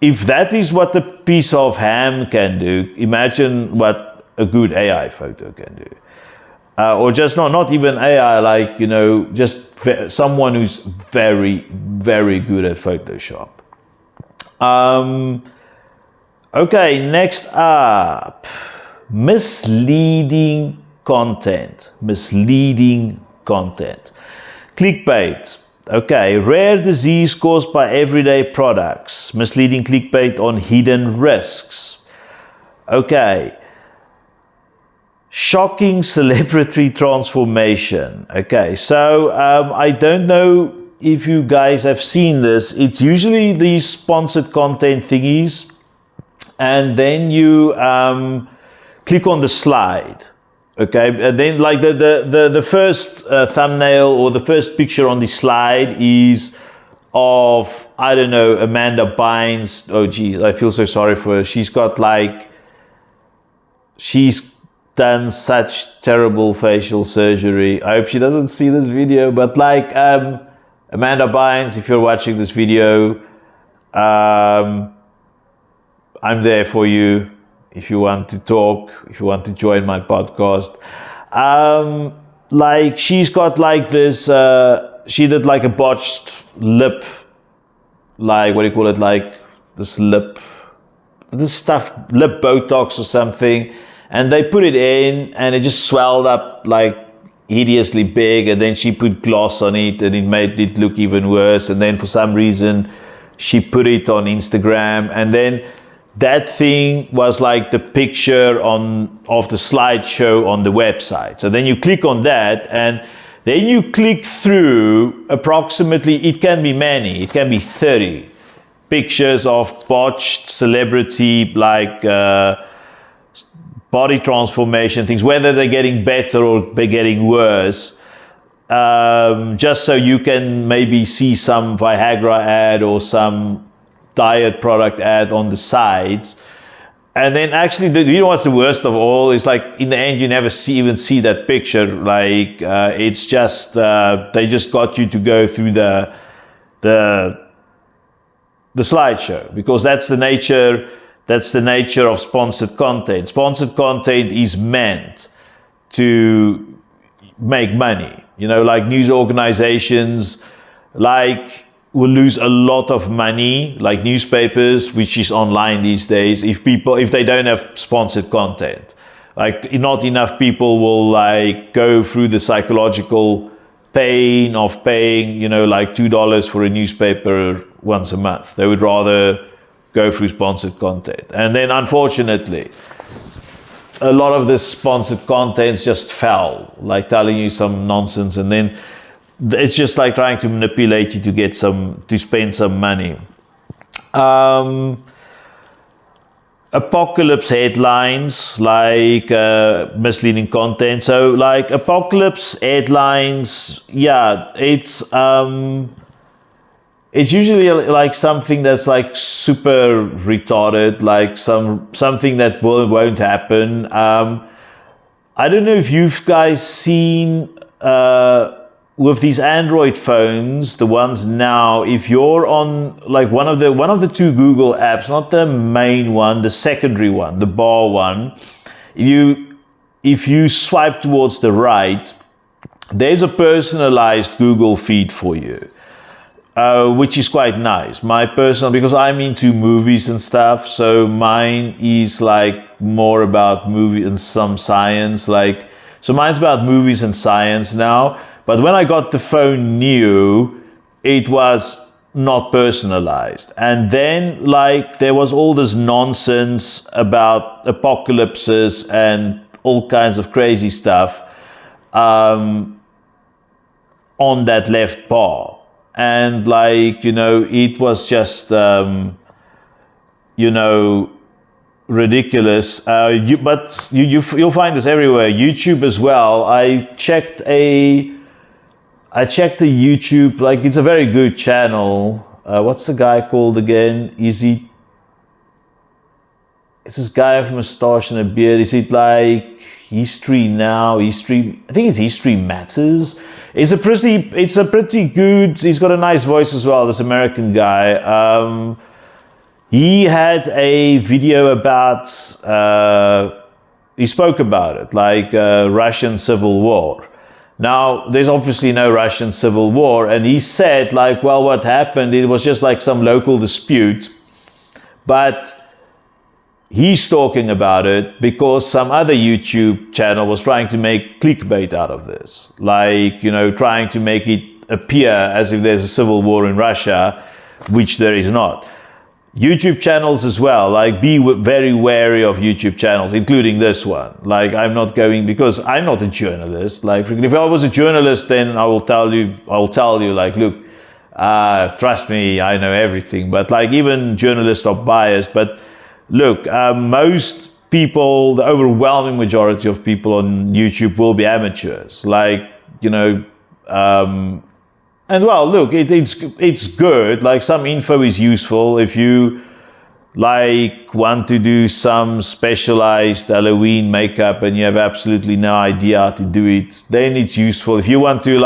if that is what the piece of ham can do, imagine what a good AI photo can do. Or just not even AI, just someone who's very, very good at Photoshop. Okay, next up, misleading content. Clickbait. Okay, rare disease caused by everyday products. Misleading clickbait on hidden risks. Okay. Shocking celebrity transformation. Okay, so I don't know if you guys have seen this. It's usually these sponsored content thingies, and then you click on the slide. Okay, and then like the first thumbnail or the first picture on the slide is of, I don't know, Amanda Bynes. Oh geez, I feel so sorry for her. She's done such terrible facial surgery. I hope she doesn't see this video, but Amanda Bynes, if you're watching this video, I'm there for you. If you want to talk, if you want to join my podcast. She's got this, she did a botched lip, what do you call it? Lip Botox or something. And they put it in and it just swelled up hideously big, and then she put gloss on it and it made it look even worse. And then for some reason she put it on Instagram, and then that thing was the picture of the slideshow on the website. So then you click on that, and then you click through approximately, it can be many, it can be 30 pictures of botched celebrity body transformation things, whether they're getting better or they're getting worse, just so you can maybe see some Viagra ad or some diet product ad on the sides. And then actually, you know what's the worst of all is in the end you never even see that picture. It's just they just got you to go through the slideshow, because that's the nature of sponsored content. Sponsored content is meant to make money. News organizations will lose a lot of money, like newspapers, which is online these days, if they don't have sponsored content. Not enough people will go through the psychological pain of paying, $2 for a newspaper once a month. They would rather go through sponsored content. And then unfortunately, a lot of this sponsored content just fell, telling you some nonsense, and then it's just trying to manipulate you to spend some money. Apocalypse headlines, misleading content. So apocalypse headlines, yeah, it's usually something that's super retarded, something that won't happen. I don't know if you've guys seen with these Android phones, the ones now, if you're on one of the two Google apps, not the main one, the secondary one, the bar one, if you swipe towards the right, there's a personalized Google feed for you. Which is quite nice. My personal, because I'm into movies and stuff, so mine is more about movie and some science. So mine's about movies and science now. But when I got the phone new, it was not personalized. And then there was all this nonsense about apocalypses and all kinds of crazy stuff. on that left bar. And like, it was just, ridiculous. But you'll find this everywhere. YouTube as well. I checked a YouTube, like it's a very good channel. What's the guy called again? It's this guy with a mustache and a beard. Is it like History Now? I think it's History Matters. It's a pretty good, he's got a nice voice as well, this American guy. He had a video about, he spoke about it, like Russian Civil War. Now, there's obviously no Russian Civil War, and he said, like, well, what happened, it was just like some local dispute, but he's talking about it because some other YouTube channel was trying to make clickbait out of this. Like, trying to make it appear as if there's a civil war in Russia, which there is not. YouTube channels as well, like be very wary of YouTube channels, including this one. Like because I'm not a journalist. Like if I was a journalist, then I will tell you, like, look, trust me, I know everything. But like even journalists are biased. But look, most people, the overwhelming majority of people on YouTube will be amateurs. Like, and well, look, it's good. Like some info is useful. If you like want to do some specialized Halloween makeup and you have absolutely no idea how to do it, then it's useful. If you want to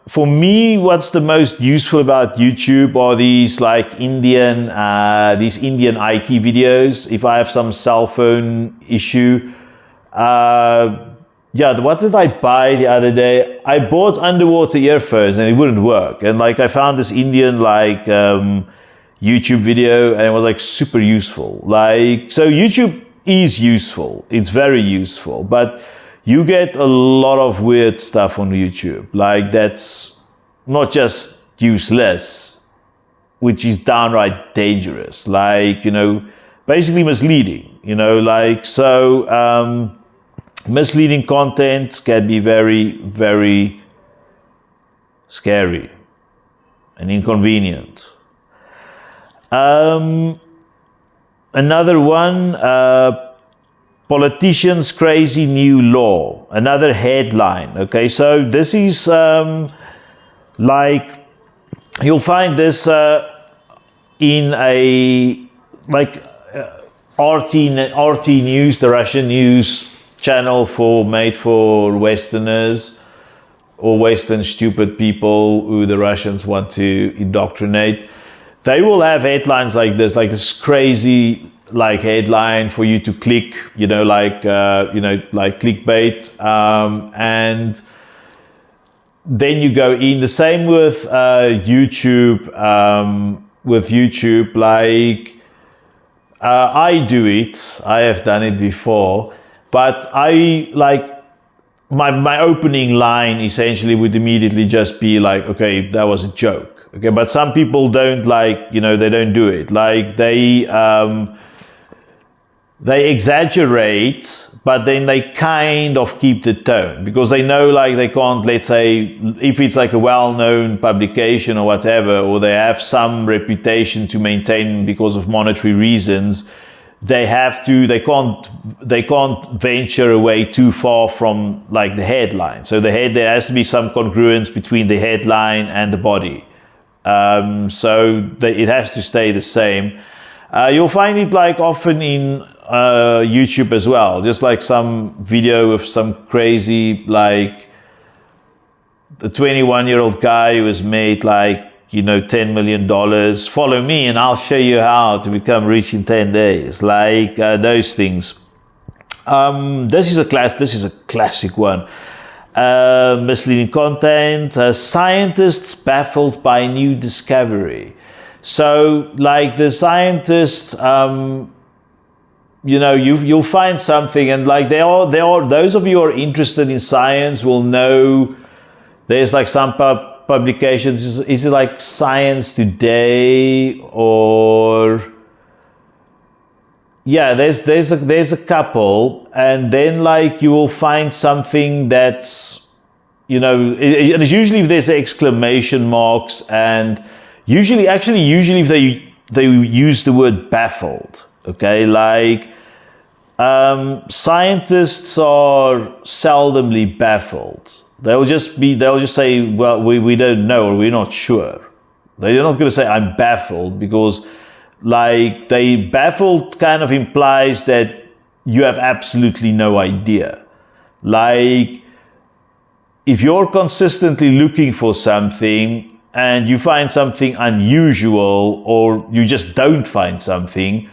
for me, what's the most useful about YouTube are these like Indian IT videos. If I have some cell phone issue, yeah, what did I buy the other day? I bought underwater earphones and it wouldn't work. And like I found this Indian YouTube video and it was like super useful. Like, so YouTube is useful. It's very useful, but you get a lot of weird stuff on YouTube. Like that's not just useless, which is downright dangerous. Like, basically misleading, misleading content can be very, very scary and inconvenient. Another one, politicians' crazy new law. Another headline. Okay, so this is like you'll find this in a RT News, the Russian news channel made for Westerners or Western stupid people who the Russians want to indoctrinate. They will have headlines like this crazy headline for you to click, like clickbait, and then you go in. The same with YouTube. I do it. I have done it before. But I my opening line essentially would immediately just be like, okay, that was a joke. Okay, but some people don't they don't do it. Like they exaggerate, but then they kind of keep the tone because they know they can't, let's say, if it's like a well-known publication or whatever, or they have some reputation to maintain because of monetary reasons, they can't venture away too far from the headline. So there has to be some congruence between the headline and the body. It has to stay the same. You'll find it often in YouTube as well, just some video of some crazy the 21-year-old guy who has made $10 million. Follow me and I'll show you how to become rich in 10 days. Those things. This is a classic one. Misleading content. Scientists baffled by new discovery. So the scientists, you'll find something, and those of you who are interested in science will know there's some publications. Is it Science Today or yeah, there's a couple, and then like you will find something that's, you know, it's usually if there's exclamation marks, and usually if they use the word baffled. Okay, like scientists are seldomly baffled. They'll just say, well, we don't know, or we're not sure. They're not going to say I'm baffled, because like they baffled kind of implies that you have absolutely no idea. Like if you're consistently looking for something and you find something unusual, or you just don't find something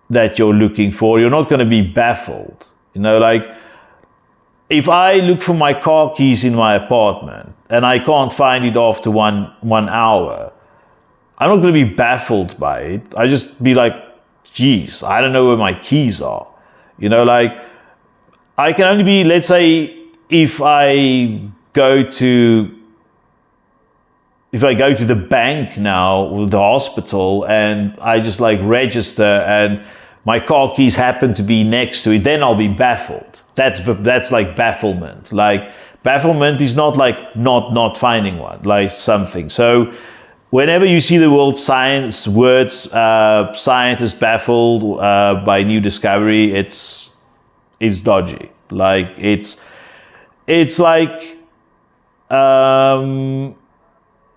that you're looking for, you're not going to be baffled. You know, like if I look for my car keys in my apartment and I can't find it after one hour, I'm not going to be baffled by it. I just be like, geez, I don't know where my keys are. You know, like I can only be, let's say, if I go to the bank now, or the hospital, and I just like register and my car keys happen to be next to it, then I'll be baffled. That's like bafflement. Like bafflement is not like not finding one, like something. So whenever you see the scientist baffled by new discovery, it's dodgy. Like it's like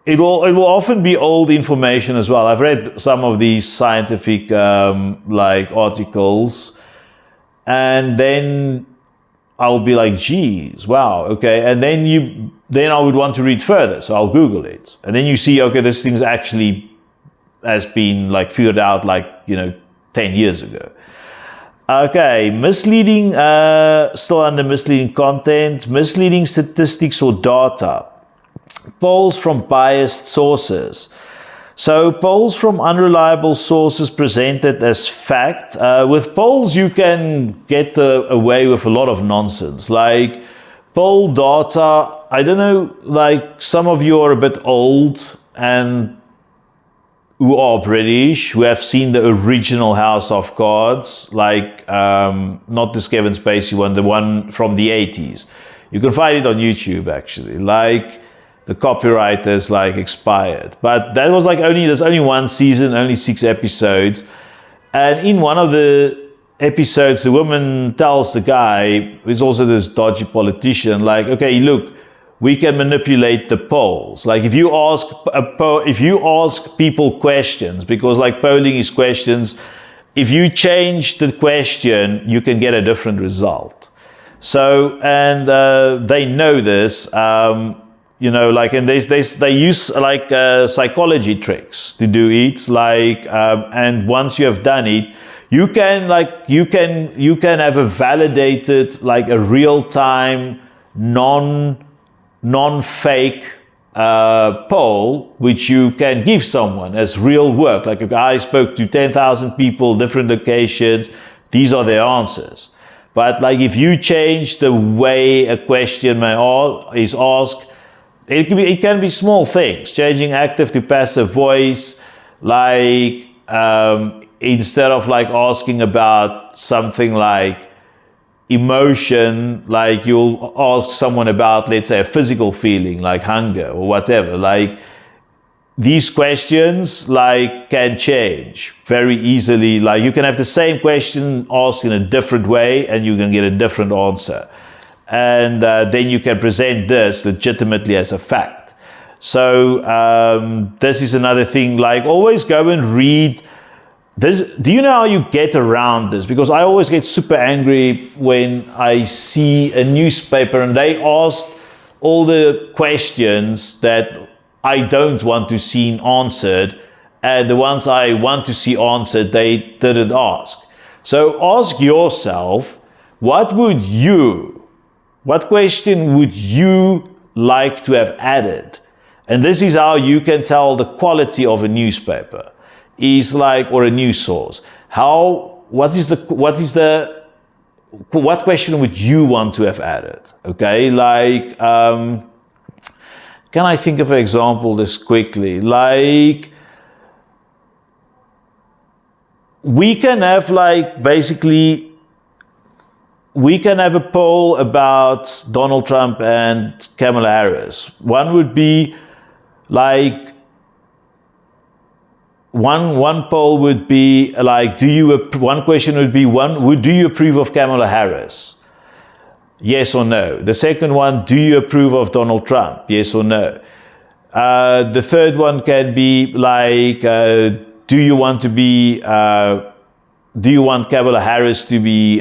it will often be old information as well. I've read some of these scientific like articles, and then I'll be like, geez, wow, okay. And then I would want to read further, so I'll Google it, and then you see, okay, this thing's actually has been like figured out like 10 years ago. Okay, misleading, still under misleading content, misleading statistics or data, polls from biased sources. So polls from unreliable sources presented as fact. With polls, you can get away with a lot of nonsense. Like poll data, I don't know, like some of you are a bit old and who are British, who have seen the original House of Cards, like not this Kevin Spacey one, the one from the 80s. You can find it on YouTube actually. Like the copyright is like expired, but that was like there's only one season, only 6 episodes, and in one of the episodes, the woman tells the guy, who's also this dodgy politician, like, okay, look, we can manipulate the polls. Like if you ask people questions, because like polling is questions, if you change the question, you can get a different result. So, and they know this, like, and they use like psychology tricks to do it. Like, and once you have done it, you can have a validated, like a real-time, non-fake poll, which you can give someone as real work. Like if I spoke to 10,000 people, different locations, these are their answers. But like if you change the way a question is asked, it can be small things, changing active to passive voice, like instead of like asking about something like emotion, like you'll ask someone about, let's say, a physical feeling like hunger or whatever. Like these questions like can change very easily. Like you can have the same question asked in a different way and you can get a different answer. And then you can present this legitimately as a fact. So this is another thing, like always go and read this. Do you know how you get around this? Because I always get super angry when I see a newspaper and they ask all the questions that I don't want to see answered, and the ones I want to see answered, they didn't ask. So ask yourself, what question would you like to have added? And this is how you can tell the quality of a newspaper is like, or a news source. What question would you want to have added? Okay, like, can I think of an example this quickly? Like, we can have like basically, we can have a poll about Donald Trump and Kamala Harris. One would be like, one poll would be like, one question would be, do you approve of Kamala Harris? Yes or no. The second one, do you approve of Donald Trump? Yes or no. The third one can be like, do you want Kamala Harris to be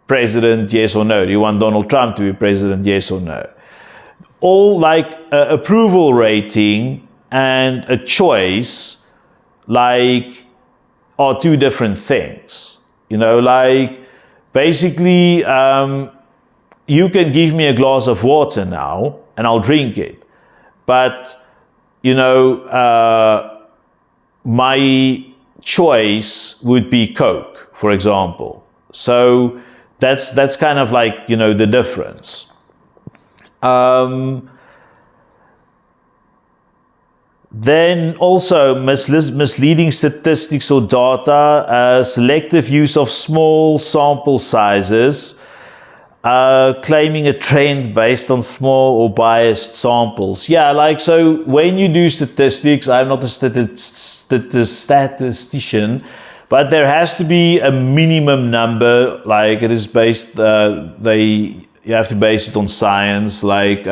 president? Yes or no. Do you want Donald Trump to be president? Yes or no. All like approval rating and a choice like are two different things. You know, like basically you can give me a glass of water now and I'll drink it. But, you know, my choice would be Coke, for example. So that's kind of like, you know, the difference. Then also misleading statistics or data, selective use of small sample sizes, claiming a trend based on small or biased samples. Yeah, like, so when you do statistics, I'm not a statistician, but there has to be a minimum number, like it is based, you have to base it on science, like,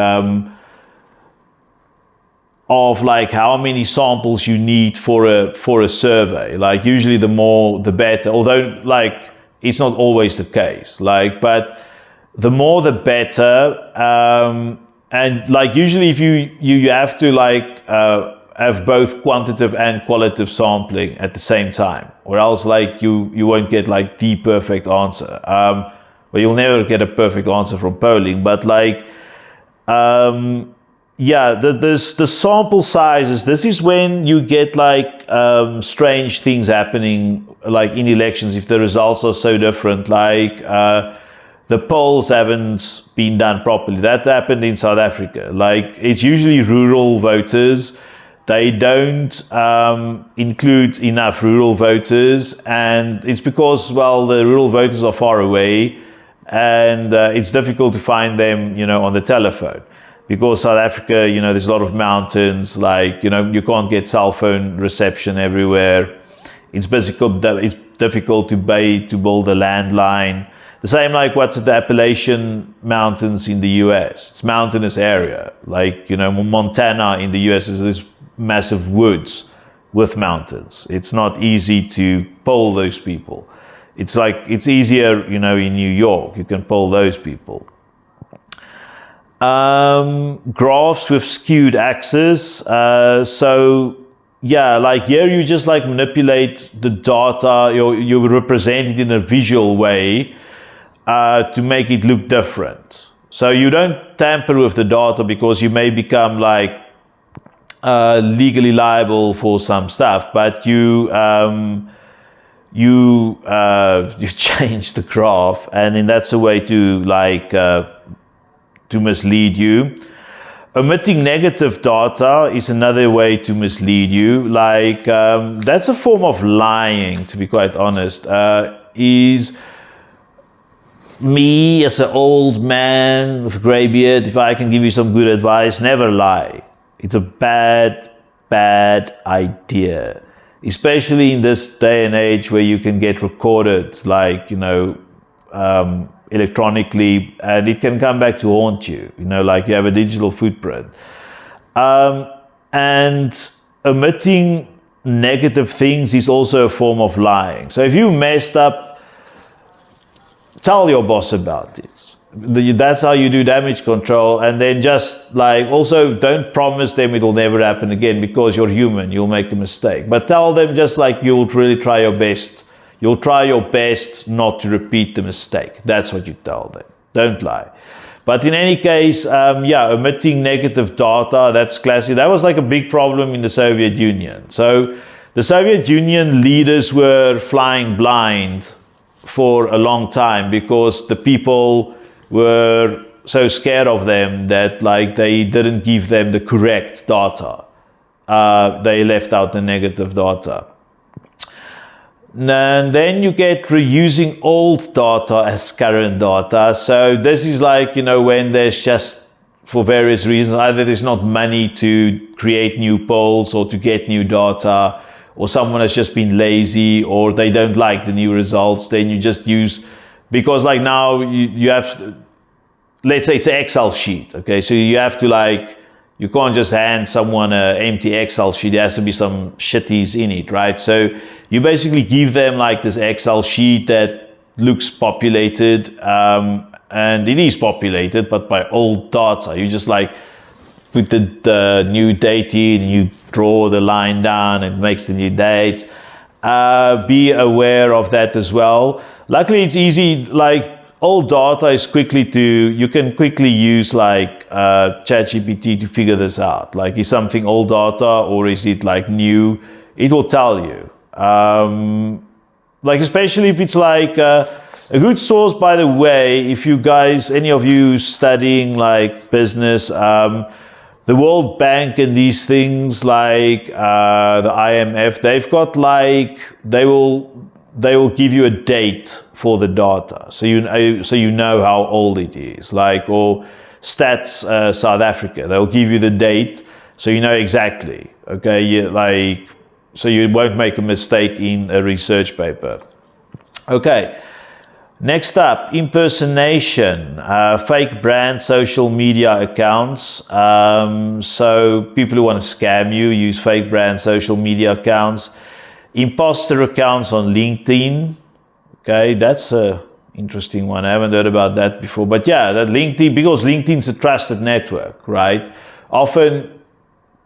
of like how many samples you need for a survey. Like usually the more the better, although like it's not always the case, like, but the more the better. And like usually if you have to like have both quantitative and qualitative sampling at the same time, or else like you won't get like the perfect answer. Well, you'll never get a perfect answer from polling, but like yeah, the sample sizes, this is when you get like strange things happening, like in elections, if the results are so different, like the polls haven't been done properly. That happened in South Africa. Like it's usually rural voters. They don't include enough rural voters, and it's because, well, the rural voters are far away, and it's difficult to find them, you know, on the telephone. Because South Africa, you know, there's a lot of mountains, like, you know, you can't get cell phone reception everywhere. It's difficult to build a landline. The same like what's the Appalachian Mountains in the US. It's mountainous area. Like, you know, Montana in the US is this massive woods with mountains. It's not easy to poll those people. It's like, it's easier, you know, in New York, you can poll those people. Graphs with skewed axes. So yeah, like here you just like manipulate the data, you represent it in a visual way to make it look different. So you don't tamper with the data because you may become like legally liable for some stuff, but you change the graph, and then that's a way to like to mislead you. Omitting negative data is another way to mislead you. Like that's a form of lying, to be quite honest. Is me as an old man with a grey beard, if I can give you some good advice, never lie. It's a bad idea. Especially in this day and age where you can get recorded, like, you know, electronically, and it can come back to haunt you, you know, like you have a digital footprint. And omitting negative things is also a form of lying. So if you messed up, tell your boss about it. That's how you do damage control. And then just like, also don't promise them it will never happen again, because you're human, you'll make a mistake. But tell them just like you'll really try your best. You'll try your best not to repeat the mistake. That's what you tell them. Don't lie. But in any case, yeah, omitting negative data, that's classic. That was like a big problem in the Soviet Union. So the Soviet Union leaders were flying blind for a long time because the people were so scared of them that like they didn't give them the correct data. They left out the negative data. And then you get reusing old data as current data. So this is like, when there's just, for various reasons, either there's not money to create new polls or to get new data, or someone has just been lazy, or they don't like the new results, then you just use, because like now you have, let's say it's an Excel sheet, okay? So you have to you can't just hand someone an empty Excel sheet. There has to be some shitties in it, right? So you basically give them like this Excel sheet that looks populated, and it is populated, but by old data. You just put the new date in, you draw the line down, it makes the new dates. Be aware of that as well. Luckily, it's easy, old data is you can quickly use ChatGPT to figure this out. Is something old data or is it new? It will tell you. Especially if it's a good source, by the way, if you guys, any of you studying business, the World Bank and these things the IMF, they've got they will give you a date for the data, so you know how old it is. Or Stats South Africa, they'll give you the date, so you know exactly. Okay, so you won't make a mistake in a research paper. Okay. Next up, impersonation, fake brand social media accounts. So people who want to scam you use fake brand social media accounts. Imposter accounts on LinkedIn. Okay, that's an interesting one. I haven't heard about that before. But yeah, that LinkedIn, because LinkedIn's a trusted network, right? Often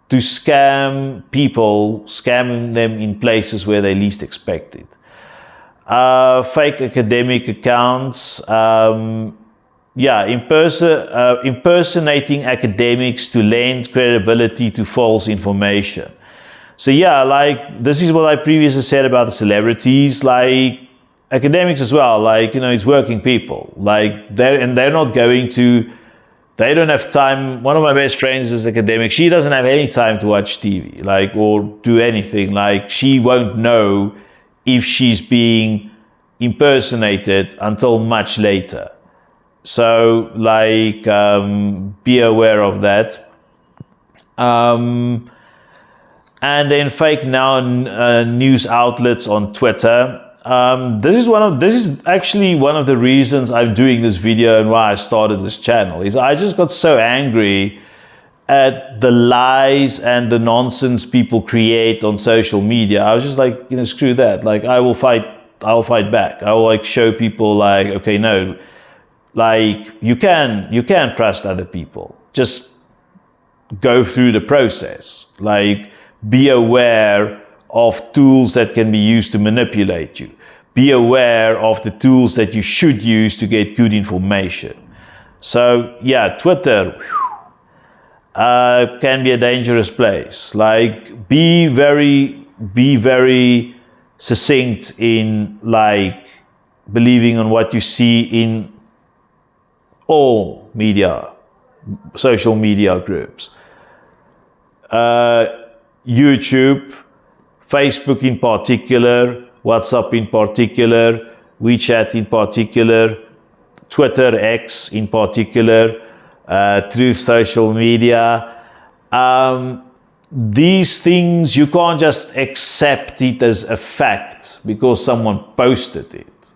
to scam people, scamming them in places where they least expect it. Fake academic accounts, impersonating academics to lend credibility to false information. So yeah, this is what I previously said about the celebrities, academics as well, it's working people, they're not going to, they don't have time. One of my best friends is academic. She doesn't have any time to watch TV, or do anything. She won't know if she's being impersonated until much later. So be aware of that. And then fake news outlets on Twitter. This is actually one of the reasons I'm doing this video and why I started this channel. Is I just got so angry at the lies and the nonsense people create on social media. I was just screw that. I'll fight back. I will show people okay, no, you can trust other people. Just go through the process. Be aware of tools that can be used to manipulate you. Be aware of the tools that you should use to get good information. So yeah, Twitter can be a dangerous place. Be very succinct in believing on what you see in all media, social media groups. YouTube, Facebook in particular, WhatsApp in particular, WeChat in particular, Twitter, X in particular, Truth Social Media. These things, you can't just accept it as a fact because someone posted it.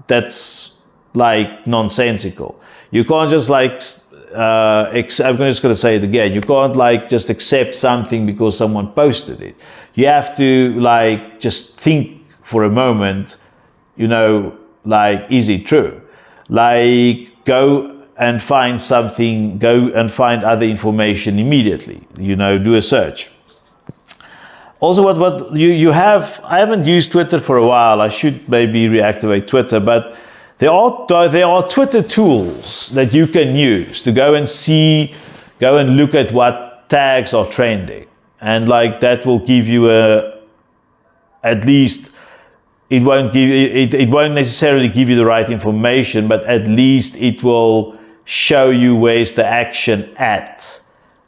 That's nonsensical. You can't just I'm just going to say it again. You can't just accept something because someone posted it. You have to just think for a moment, is it true? Go and find something, go and find other information immediately, do a search. Also, what you have, I haven't used Twitter for a while. I should maybe reactivate Twitter, but there are Twitter tools that you can use to go and look at what tags are trending. And that will give you at least, it won't necessarily give you the right information, but at least it will show you where's the action at.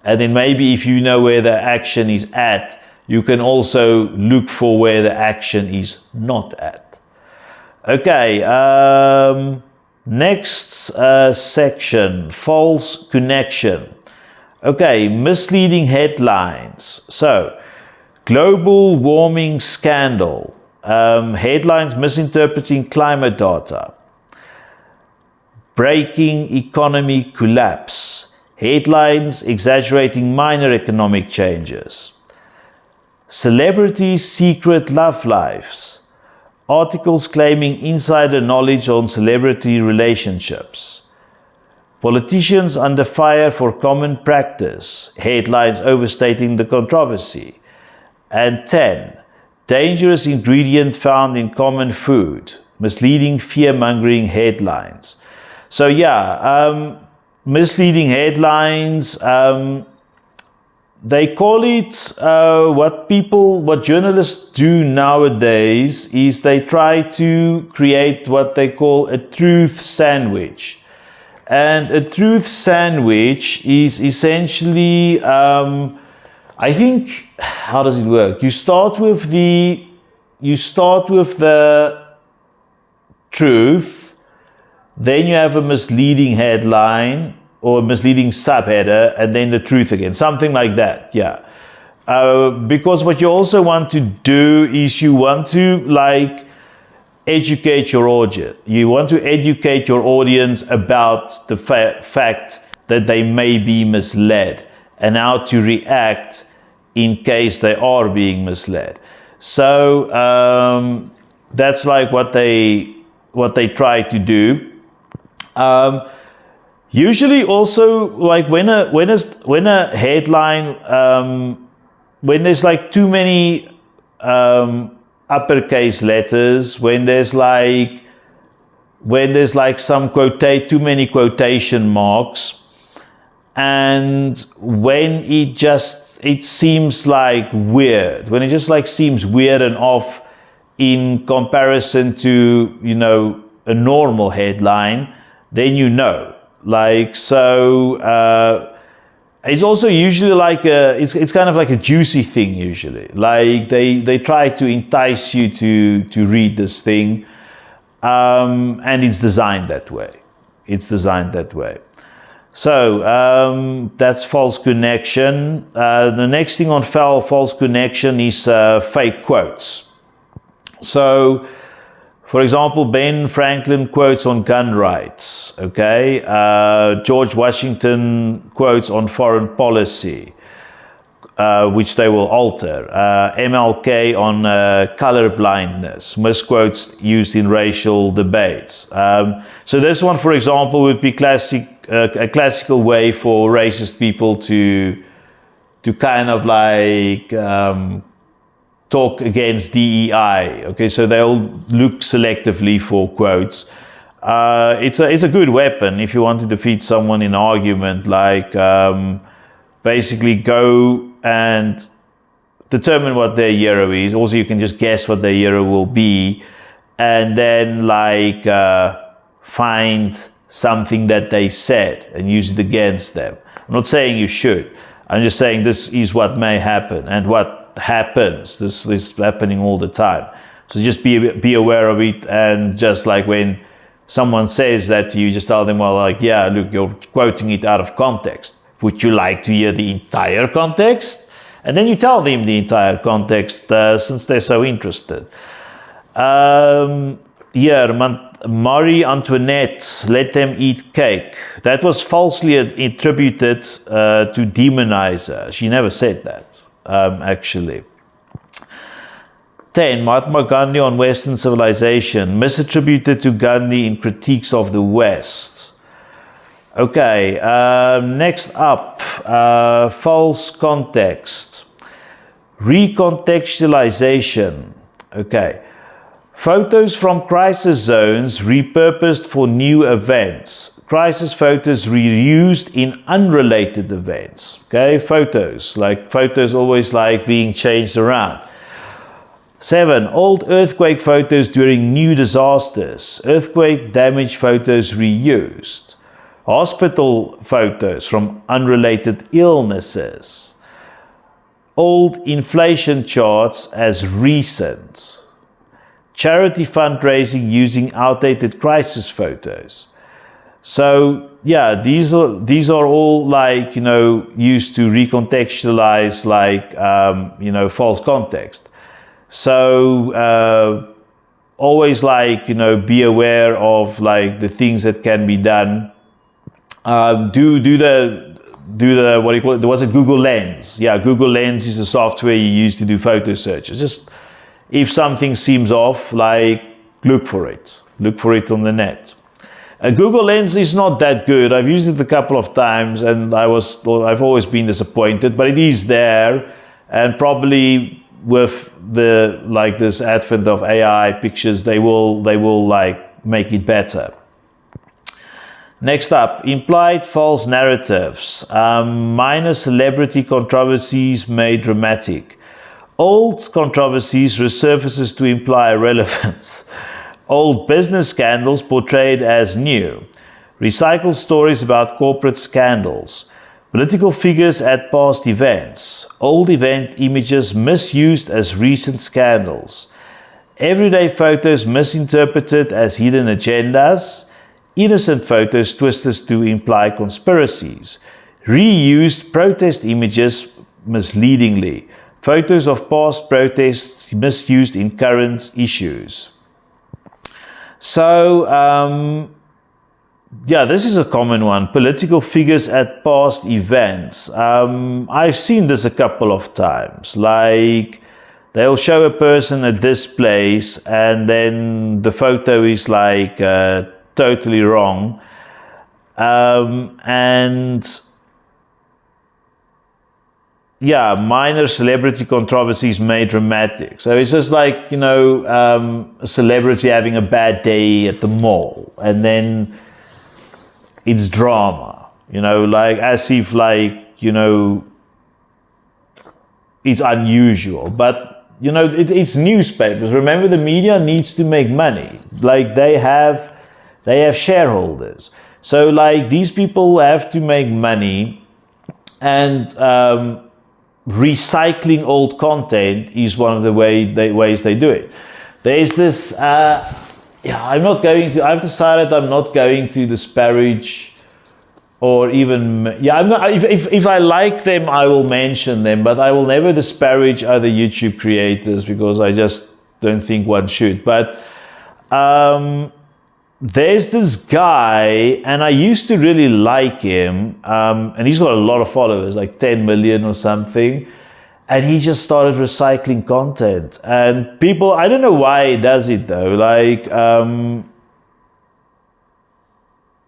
And then maybe if you know where the action is at, you can also look for where the action is not at. Okay, next section, false connection. Okay, misleading headlines. So, global warming scandal. Headlines misinterpreting climate data. Breaking economy collapse. Headlines exaggerating minor economic changes. Celebrities' secret love lives. Articles claiming insider knowledge on celebrity relationships. Politicians under fire for common practice. Headlines overstating the controversy. And 10. Dangerous ingredient found in common food. Misleading fear-mongering headlines. So yeah, misleading headlines, they call it, what journalists do nowadays is they try to create what they call a truth sandwich. And a truth sandwich is essentially, I think, how does it work? You start with the truth, then you have a misleading headline or a misleading subheader, and then the truth again, something like that, yeah. Because what you also want to do is you want to educate your audience. You want to educate your audience about the fact that they may be misled and how to react in case they are being misled. So that's like what they try to do. Usually also like when a headline, when there's like too many uppercase letters, when there's like some too many quotation marks, and when it seems like weird, when it just like seems weird and off in comparison to, you know, a normal headline, then you know. Like, so it's also usually like it's kind of like a juicy thing usually. Like they try to entice you to read this thing, and it's designed that way. It's designed that way. So that's false connection. The next thing on false connection is fake quotes. So, for example, Ben Franklin quotes on gun rights, okay? George Washington quotes on foreign policy, which they will alter. MLK on color blindness, misquotes used in racial debates. So this one, for example, would be a classical way for racist people to kind of like talk against DEI. Okay, so they'll look selectively for quotes. It's a good weapon if you want to defeat someone in argument. Like basically go and determine what their hero is. Also, you can just guess what their hero will be, and then like find something that they said and use it against them. I'm not saying you should. I'm just saying this is what may happen and what happens. This is happening all the time. So just be aware of it, and just like when someone says that to you, just tell them, well, like, yeah, look, you're quoting it out of context. Would you like to hear the entire context? And then you tell them the entire context, since they're so interested. Marie Antoinette, let them eat cake. That was falsely attributed to demonize her. She never said that. Actually. 10. Mahatma Gandhi on Western civilization, misattributed to Gandhi in critiques of the West. Okay, next up, false context. Recontextualization. Okay. Photos from crisis zones repurposed for new events. Crisis photos reused in unrelated events. Okay, photos always like being changed around. 7. Old earthquake photos during new disasters. Earthquake damage photos reused. Hospital photos from unrelated illnesses. old inflation charts as recent, charity fundraising using outdated crisis photos. So yeah, these are all like, used to recontextualize like, false context. So always like, be aware of like the things that can be done. Do the what do you call it? Was it Google Lens? Yeah, Google Lens is the software you use to do photo searches. Just if something seems off, like look for it on the net. Google Lens is not that good. I've used it a couple of times, and I've always been disappointed. But it is there, and probably with this advent of AI pictures, they will like make it better. Next up, implied false narratives. Minor celebrity controversies made dramatic. Old controversies resurfaces to imply relevance. Old business scandals portrayed as new. Recycled stories about corporate scandals. Political figures at past events. Old event images misused as recent scandals. Everyday photos misinterpreted as hidden agendas. Innocent photos twisted to imply conspiracies. Reused protest images misleadingly. Photos of past protests misused in current issues. So, yeah, this is a common one. Political figures at past events. I've seen this a couple of times. Like, they'll show a person at this place, and then the photo is like totally wrong. And yeah, minor celebrity controversies made dramatic. So it's just like, a celebrity having a bad day at the mall, and then it's drama, like as if like, it's unusual. But, it's newspapers. Remember, the media needs to make money. Like they have shareholders. So like these people have to make money, and recycling old content is one of the ways they do it. There's this, I've decided I'm not going to disparage or even, I'm not, if I like them, I will mention them, but I will never disparage other YouTube creators because I just don't think one should. But there's this guy, and I used to really like him, and he's got a lot of followers, like 10 million or something, and he just started recycling content. And people, I don't know why he does it though, like,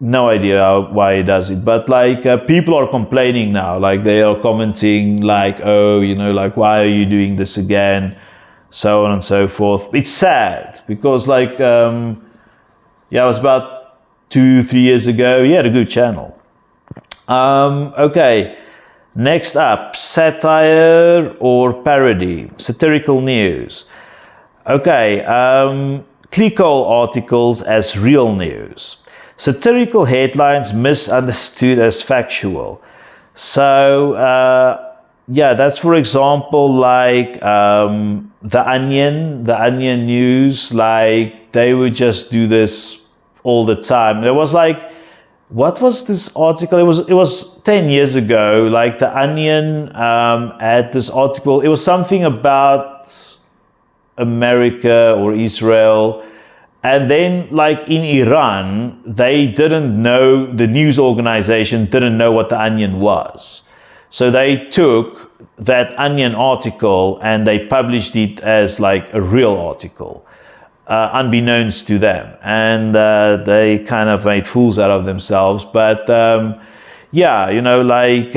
no idea why he does it, but like people are complaining now, like they are commenting like, oh, like, why are you doing this again, so on and so forth. It's sad because like, it was about 2-3 years ago. He had a good channel. Okay, next up, satire or parody, satirical news. Okay, clickhole articles as real news. Satirical headlines misunderstood as factual. So, yeah, that's for example like the Onion news, like they would just do this all the time. There was like, what was this article? It was 10 years ago. Like the Onion had this article. It was something about America or Israel. And then like in Iran, they didn't know, the news organization didn't know what the Onion was. So they took that Onion article and they published it as like a real article. Unbeknownst to them, and they kind of made fools out of themselves. But yeah, like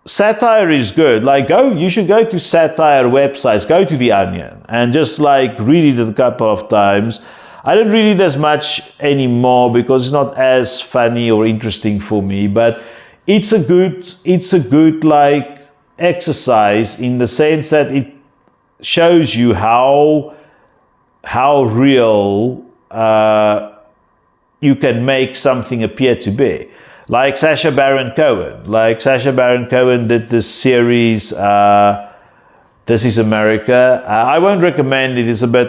satire is good. Like you should go to satire websites, go to the Onion, and just like read it a couple of times. I don't read it as much anymore because it's not as funny or interesting for me. But it's a good like exercise in the sense that it shows you how real you can make something appear to be. like Sacha Baron Cohen. Like Sacha Baron Cohen did this series, This is America. I won't recommend it. It's a bit,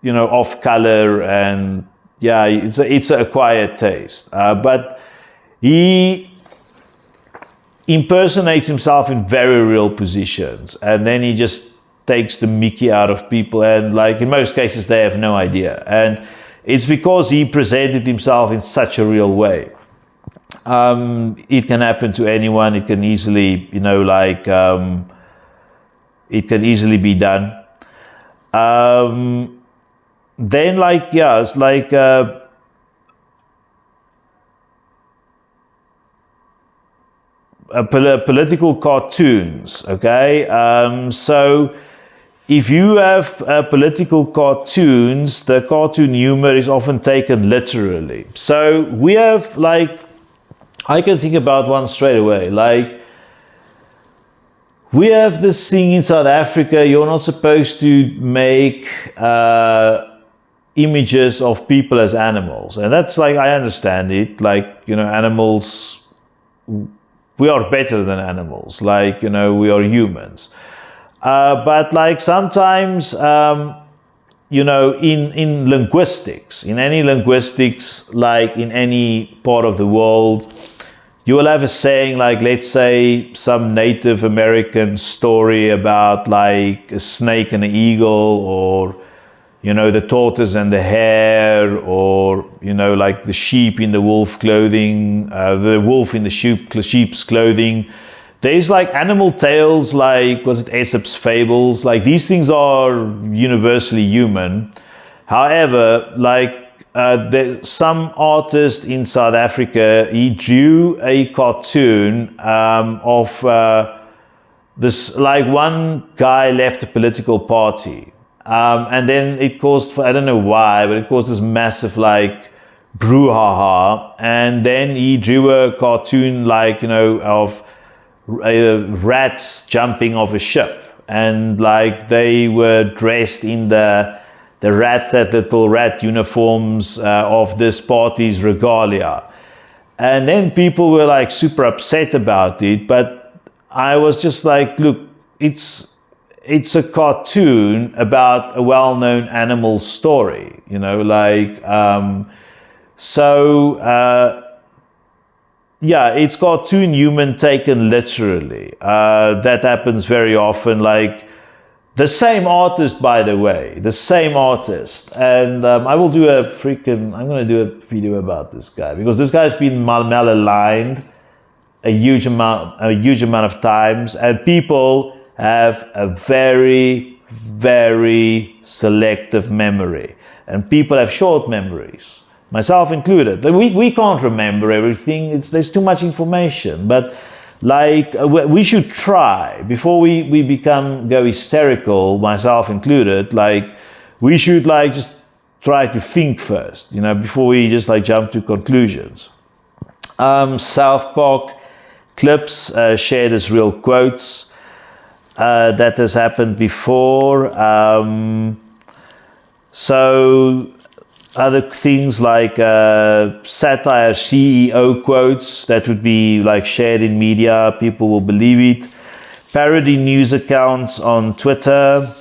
off color, and yeah, it's an acquired taste. But he impersonates himself in very real positions, and then he just takes the mickey out of people, and like in most cases they have no idea, and it's because he presented himself in such a real way. It can happen to anyone. It can easily, it can easily be done. Then it's like political cartoons, okay? So if you have political cartoons, the cartoon humor is often taken literally. So we have I can think about one straight away. We have this thing in South Africa, you're not supposed to make images of people as animals. And that's I understand it, animals, we are better than animals, we are humans. But sometimes, in linguistics, in any linguistics, in any part of the world, you will have a saying let's say some Native American story about a snake and an eagle, or the tortoise and the hare, or the sheep in the wolf clothing, the wolf in the sheep's clothing. There's animal tales, was it Aesop's fables? These things are universally human. However, there's some artist in South Africa, he drew a cartoon of this, one guy left a political party. And then it caused, I don't know why, but it caused this massive brouhaha. And then he drew a cartoon of rats jumping off a ship, and they were dressed in the rats had little rat uniforms of this party's regalia. And then people were super upset about it, but I was just look, it's a cartoon about a well-known animal story, yeah, it's cartoon human taken literally. That happens very often. The same artist, by the way, the same artist. And I'm going to do a video about this guy, because this guy's been malaligned a huge amount of times, and people have a very, very selective memory, and people have short memories, myself included. We can't remember everything. There's too much information, but we should try, before we go hysterical, myself included, we should just try to think first, before we just jump to conclusions. South Park clips shared as real quotes. That has happened before. So other things satire CEO quotes that would be shared in media, people will believe it. Parody news accounts on Twitter,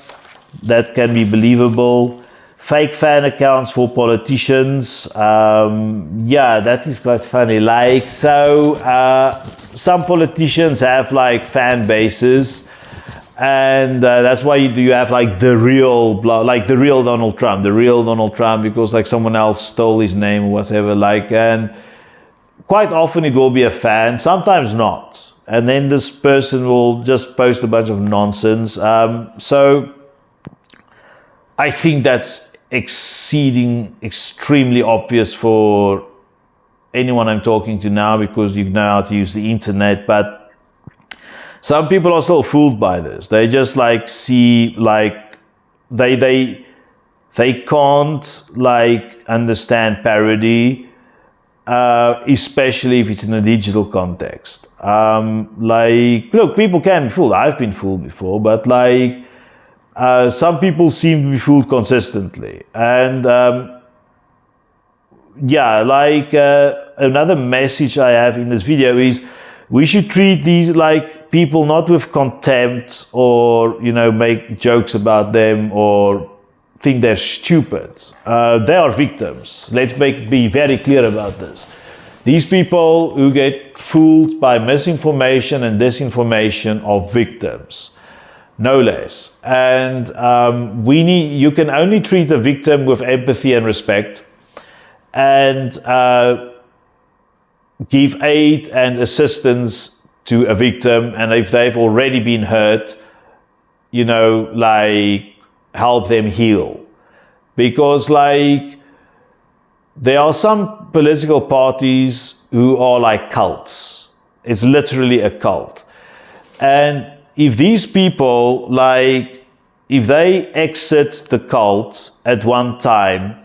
that can be believable. Fake fan accounts for politicians, yeah, that is quite funny. Some politicians have fan bases, and that's why you have the real Donald Trump, because someone else stole his name or whatever, and quite often it will be a fan, sometimes not, and then this person will just post a bunch of nonsense. So I think that's extremely obvious for anyone I'm talking to now, because you know how to use the internet. But some people are still fooled by this. They just see they can't understand parody, especially if it's in a digital context. Look, people can be fooled. I've been fooled before, but some people seem to be fooled consistently. And yeah, like another message I have in this video is we should treat these like people not with contempt or, you know, make jokes about them or think they're stupid. They are victims. Let's be very clear about this. These people who get fooled by misinformation and disinformation are victims, no less. And you can only treat the victim with empathy and respect, and give aid and assistance to a victim. And if they've already been hurt, you know, like help them heal. Because like there are some political parties who are like cults. It's literally a cult. And if these people, like, if they exit the cult at one time,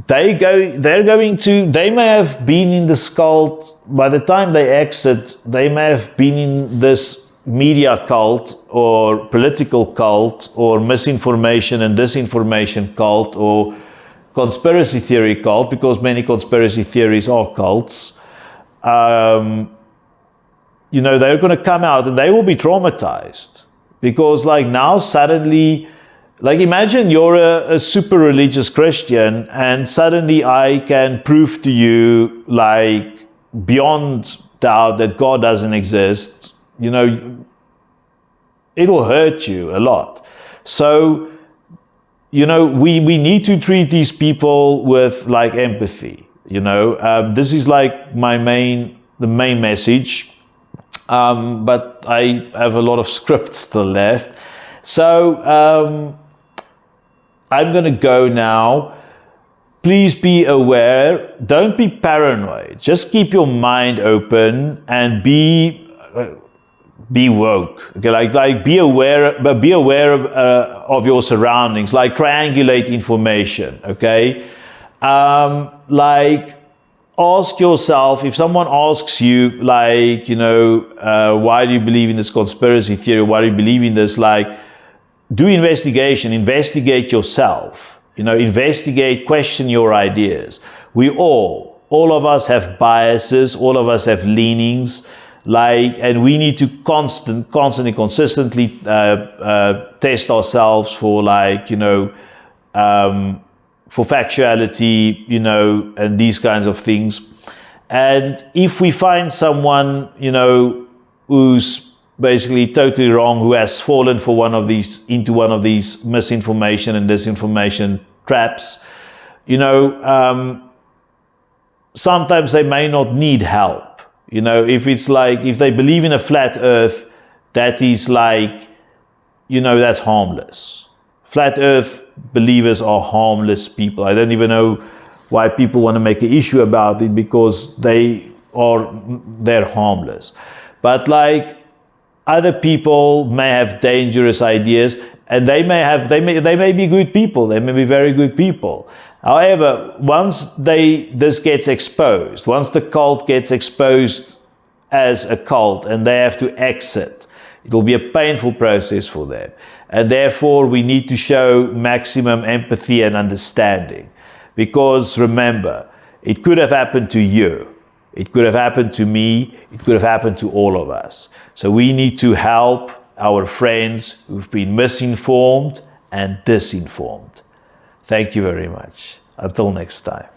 they may have been in this cult, by the time they exit, they may have been in this media cult or political cult or misinformation and disinformation cult or conspiracy theory cult, because many conspiracy theories are cults. You know, they're going to come out and they will be traumatized, because like now suddenly, like imagine you're a super religious Christian and suddenly I can prove to you like beyond doubt that God doesn't exist. You know, it'll hurt you a lot. So, you know, we need to treat these people with like empathy, you know. This is like the main message. But I have a lot of script still left. So I'm going to go now. Please be aware. Don't be paranoid. Just keep your mind open and be woke. Okay, like be aware, but be aware of your surroundings. Like triangulate information. Okay, like ask yourself, if someone asks you, like, you know, why do you believe in this conspiracy theory? Why do you believe in this? Like, do investigation. Investigate yourself. You know, investigate. Question your ideas. All of us have biases. All of us have leanings. Like, and we need to consistently test ourselves for, like, you know, for factuality, you know, and these kinds of things. And if we find someone, you know, who's basically totally wrong, who has fallen for into one of these misinformation and disinformation traps, you know, sometimes they may not need help. You know, if it's like, if they believe in a flat earth, that is like, you know, that's harmless. Flat earth believers are harmless people. I don't even know why people want to make an issue about it, because they're harmless. But like, other people may have dangerous ideas, and they may be good people. They may be very good people. However, once this gets exposed, once the cult gets exposed as a cult and they have to exit, it will be a painful process for them. And therefore, we need to show maximum empathy and understanding. Because remember, it could have happened to you. It could have happened to me. It could have happened to all of us. So we need to help our friends who've been misinformed and disinformed. Thank you very much. Until next time.